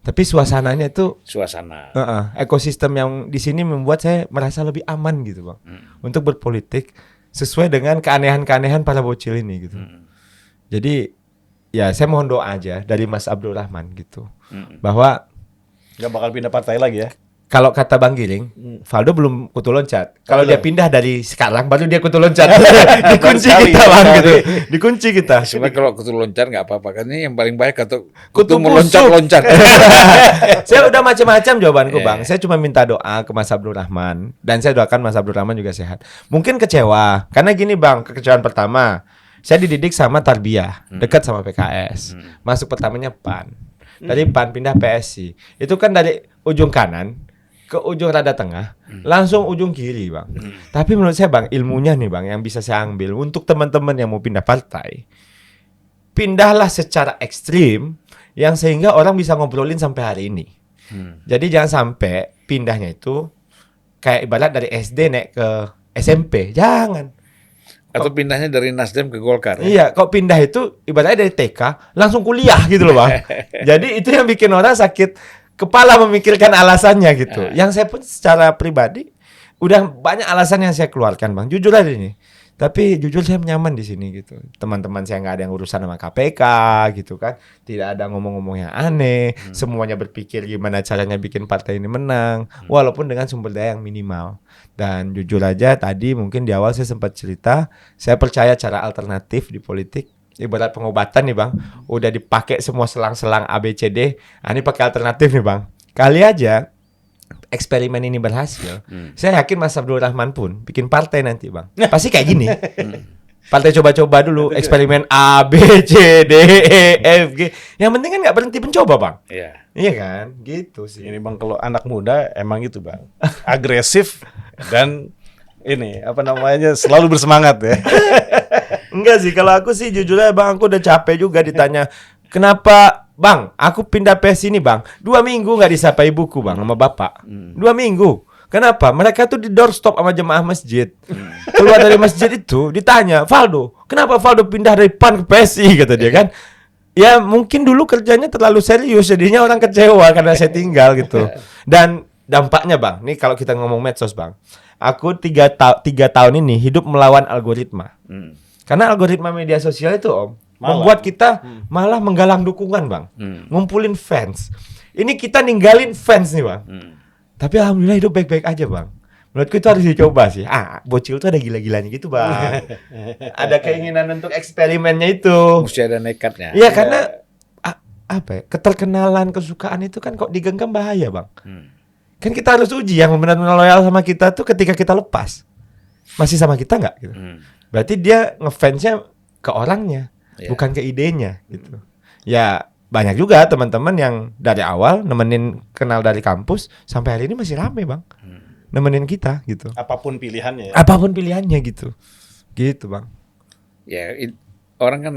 A: Tapi suasananya itu
C: Suasana.
A: ekosistem yang di sini membuat saya merasa lebih aman gitu, bang. Untuk berpolitik sesuai dengan keanehan-keanehan para bocil ini gitu. Jadi ya saya mohon doa aja dari Mas Abdul Rahman gitu. Bahwa
B: Nggak bakal pindah partai lagi ya?
A: Kalau kata Bang Giring, Valdo belum kutu loncat. Kalau dia pindah dari sekarang, baru dia kutu loncat. Dikunci
B: Sekali,
A: kita Bang
B: sekali.
A: gitu. Dikunci kita.
C: Sebenarnya kalau kutu loncat nggak apa-apa, kan ini yang paling baik atau
A: Kutu
C: kutu meloncat-loncat.
A: Saya udah macam-macam jawabanku
C: Iya.
A: Bang. Saya cuma minta doa ke Mas Abdul Rahman, dan saya doakan Mas Abdul Rahman juga sehat. Mungkin kecewa karena gini Bang, kekecewaan pertama, saya dididik sama Tarbiyah, dekat sama PKS. Masuk pertamanya PAN. Dari PAN pindah PSI. Itu kan dari ujung kanan ke ujung rada tengah, langsung ujung kiri Bang. Tapi menurut saya Bang, ilmunya nih Bang yang bisa saya ambil untuk teman-teman yang mau pindah partai, pindahlah secara ekstrim yang sehingga orang bisa ngobrolin sampai hari ini. Jadi jangan sampai pindahnya itu kayak ibarat dari SD naik ke SMP. Jangan.
C: Atau pindahnya dari Nasdem ke Golkar.
A: Iya, kok pindah itu ibaratnya dari TK langsung kuliah gitu loh Bang. Jadi itu yang bikin orang sakit kepala memikirkan alasannya gitu. Yang saya pun secara pribadi udah banyak alasan yang saya keluarkan Bang. Jujur aja nih. Tapi jujur saya nyaman di sini gitu. Teman-teman saya nggak ada yang urusan sama KPK gitu kan. Tidak ada ngomong-ngomong yang aneh. Semuanya berpikir gimana caranya bikin partai ini menang. Walaupun dengan sumber daya yang minimal. Dan jujur aja tadi mungkin di awal saya sempat cerita, saya percaya cara alternatif di politik. Ibarat pengobatan nih Bang, udah dipakai semua selang-selang ABCD. Nah, ini pakai alternatif nih Bang. Kali aja eksperimen ini berhasil, saya yakin Mas Abdul Rahman pun bikin partai nanti Bang. Pasti kayak gini. Partai coba-coba dulu, eksperimen A, B, C, D, E, F, G. Yang penting kan nggak berhenti mencoba Bang.
C: Iya.
A: Iya kan, gitu sih.
B: Ini Bang, kalau anak muda emang itu Bang, agresif dan ini apa namanya selalu bersemangat ya.
A: Enggak sih, kalau aku sih jujur aja Bang, aku udah capek juga ditanya, kenapa Bang, aku pindah PES ini Bang, 2 minggu nggak disapa ibuku Bang sama bapak. 2 minggu. Kenapa? Mereka tuh di doorstop sama jemaah masjid. Keluar dari masjid itu ditanya, Valdo, kenapa Valdo pindah dari PAN ke PSI kata dia kan? Ya mungkin dulu kerjanya terlalu serius, jadinya orang kecewa karena saya tinggal gitu. Dan dampaknya Bang, nih kalau kita ngomong medsos Bang, aku 3 tahun ini hidup melawan algoritma. Karena algoritma media sosial itu Om membuat kita malah menggalang dukungan Bang, ngumpulin fans. Ini kita ninggalin fans nih Bang. Tapi alhamdulillah hidup baik-baik aja Bang. Menurutku itu harus dicoba sih. Bocil tuh ada gila-gilanya gitu Bang. Ada keinginan untuk eksperimennya itu.
C: Mesti ada nekatnya.
A: Iya karena apa ya, keterkenalan, kesukaan itu kan kok digenggam bahaya Bang. Kan kita harus uji yang benar-benar loyal sama kita tuh ketika kita lepas. Masih sama kita nggak gitu. Berarti dia ngefansnya ke orangnya, bukan ke idenya gitu. Ya banyak juga teman-teman yang dari awal nemenin kenal dari kampus sampai hari ini masih rame Bang. Nemenin kita gitu.
B: Apapun pilihannya ya.
A: Apapun pilihannya gitu. Gitu Bang.
C: Ya, orang kan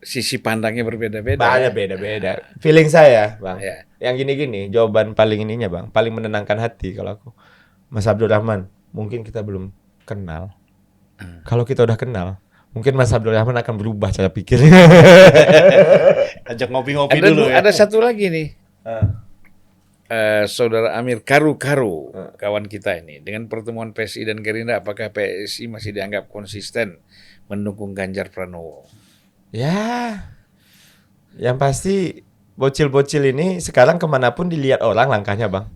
C: sisi pandangnya berbeda-beda.
A: Banyak beda-beda. Feeling saya Bang.
C: Ya.
A: Yang gini-gini jawaban paling ininya Bang, paling menenangkan hati kalau aku. Mas Abdul Rahman, mungkin kita belum kenal. Kalau kita udah kenal, mungkin Mas Abdul Rahman akan berubah cara pikirnya.
B: Ajak ngopi-ngopi dulu ya.
C: Ada satu lagi nih. Saudara Amir Karu-Karu, kawan kita ini, dengan pertemuan PSI dan Gerindra, apakah PSI masih dianggap konsisten mendukung Ganjar Pranowo?
A: Ya, yang pasti bocil-bocil ini sekarang kemanapun dilihat orang langkahnya Bang.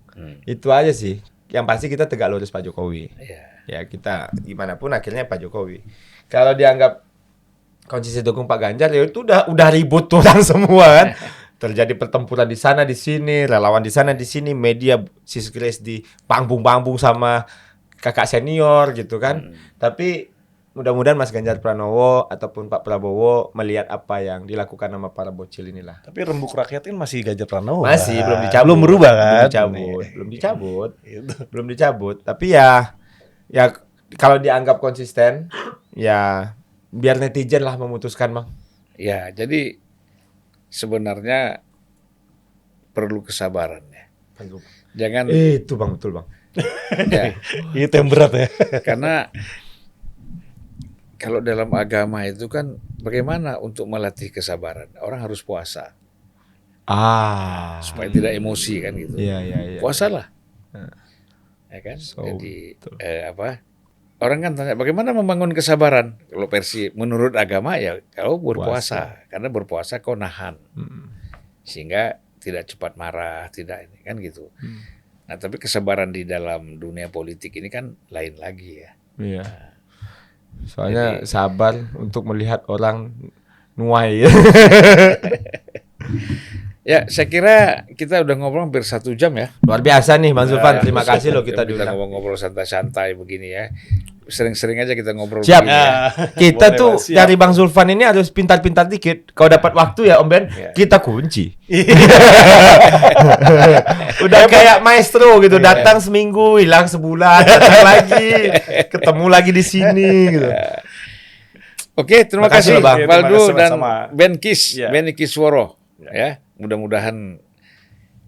A: Itu aja sih. Yang pasti kita tegak lurus Pak Jokowi. Ya kita gimana pun akhirnya Pak Jokowi. Kalau dianggap konsisten dukung Pak Ganjar ya itu udah ribut tuh orang semua kan. Terjadi pertempuran di sana di sini, relawan di sana di sini, media Sis Grace di panggung-panggung sama kakak senior gitu kan. Tapi mudah-mudahan Mas Ganjar Pranowo ataupun Pak Prabowo melihat apa yang dilakukan sama para bocil inilah.
B: Tapi rembuk rakyat kan masih Ganjar Pranowo.
A: Masih
B: kan?
A: belum dicabut.
B: Belum berubah kan?
A: Belum dicabut. Tapi ya kalau dianggap konsisten, ya biar netizen lah memutuskan Bang.
C: Ya, jadi sebenarnya perlu kesabaran ya. Jangan
A: Itu Bang, betul Bang.
C: ya,
B: Itu yang berat ya.
C: karena kalau dalam agama itu kan bagaimana untuk melatih kesabaran? Orang harus puasa supaya tidak emosi kan gitu.
A: Iya.
C: Puasalah. Ya kan? Jadi orang kan tanya bagaimana membangun kesabaran? Kalau versi menurut agama ya kau berpuasa. Karena berpuasa kau nahan. Sehingga tidak cepat marah, tidak ini kan gitu. Nah, tapi kesabaran di dalam dunia politik ini kan lain lagi ya.
A: Iya. Soalnya sabar untuk melihat orang nuai.
C: Ya, saya kira kita udah ngobrol hampir 1 jam ya.
A: Luar biasa nih Bang Zulfan, terima kasih loh kita
C: Kita
A: diundang.
C: ngobrol santai-santai begini ya. Sering-sering aja kita ngobrol
A: Siap.
C: begini ya.
A: Kita
B: Boleh,
A: tuh
B: Bang, siap.
A: dari Bang Zulfan ini harus pintar-pintar dikit. Kalau dapat waktu ya Om Ben, kita kunci. Udah kayak maestro gitu, datang seminggu, hilang sebulan, datang lagi, ketemu lagi di sini gitu.
C: Oke, terima
A: Makasih
C: kasih
A: loh, Bang.
B: Terima
C: Valdo
B: kasih
C: dan
B: sama-sama.
C: Ben Kis,
B: Ya.
C: Ben Kisworo. Ya, mudah-mudahan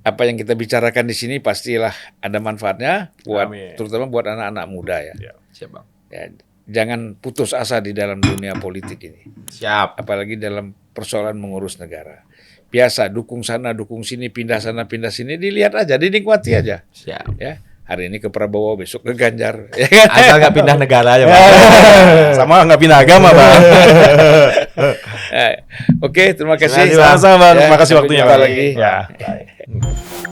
C: apa yang kita bicarakan di sini pastilah ada manfaatnya buat
B: Amin.
C: terutama buat anak-anak muda ya.
B: Ya.
A: Siap Bang.
C: Ya, jangan putus asa di dalam dunia politik ini.
A: Siap.
C: Apalagi dalam persoalan mengurus negara. Biasa dukung sana, dukung sini, pindah sana, pindah sini, dilihat aja, dinikmati aja.
A: Siap.
C: Ya, hari ini ke Prabowo, besok ke Ganjar. Ya kan?
A: Asal nggak pindah negara ya Bang.
B: Sama nggak pindah agama, Bang.
C: Oke, terima kasih.
A: Terima kasih, Bang.
B: Sama-sama, Bang.
C: Ya,
B: Terima kasih
C: sampai
B: waktunya,
C: jumpa
B: Bang.
C: lagi.
B: Ya. Baik.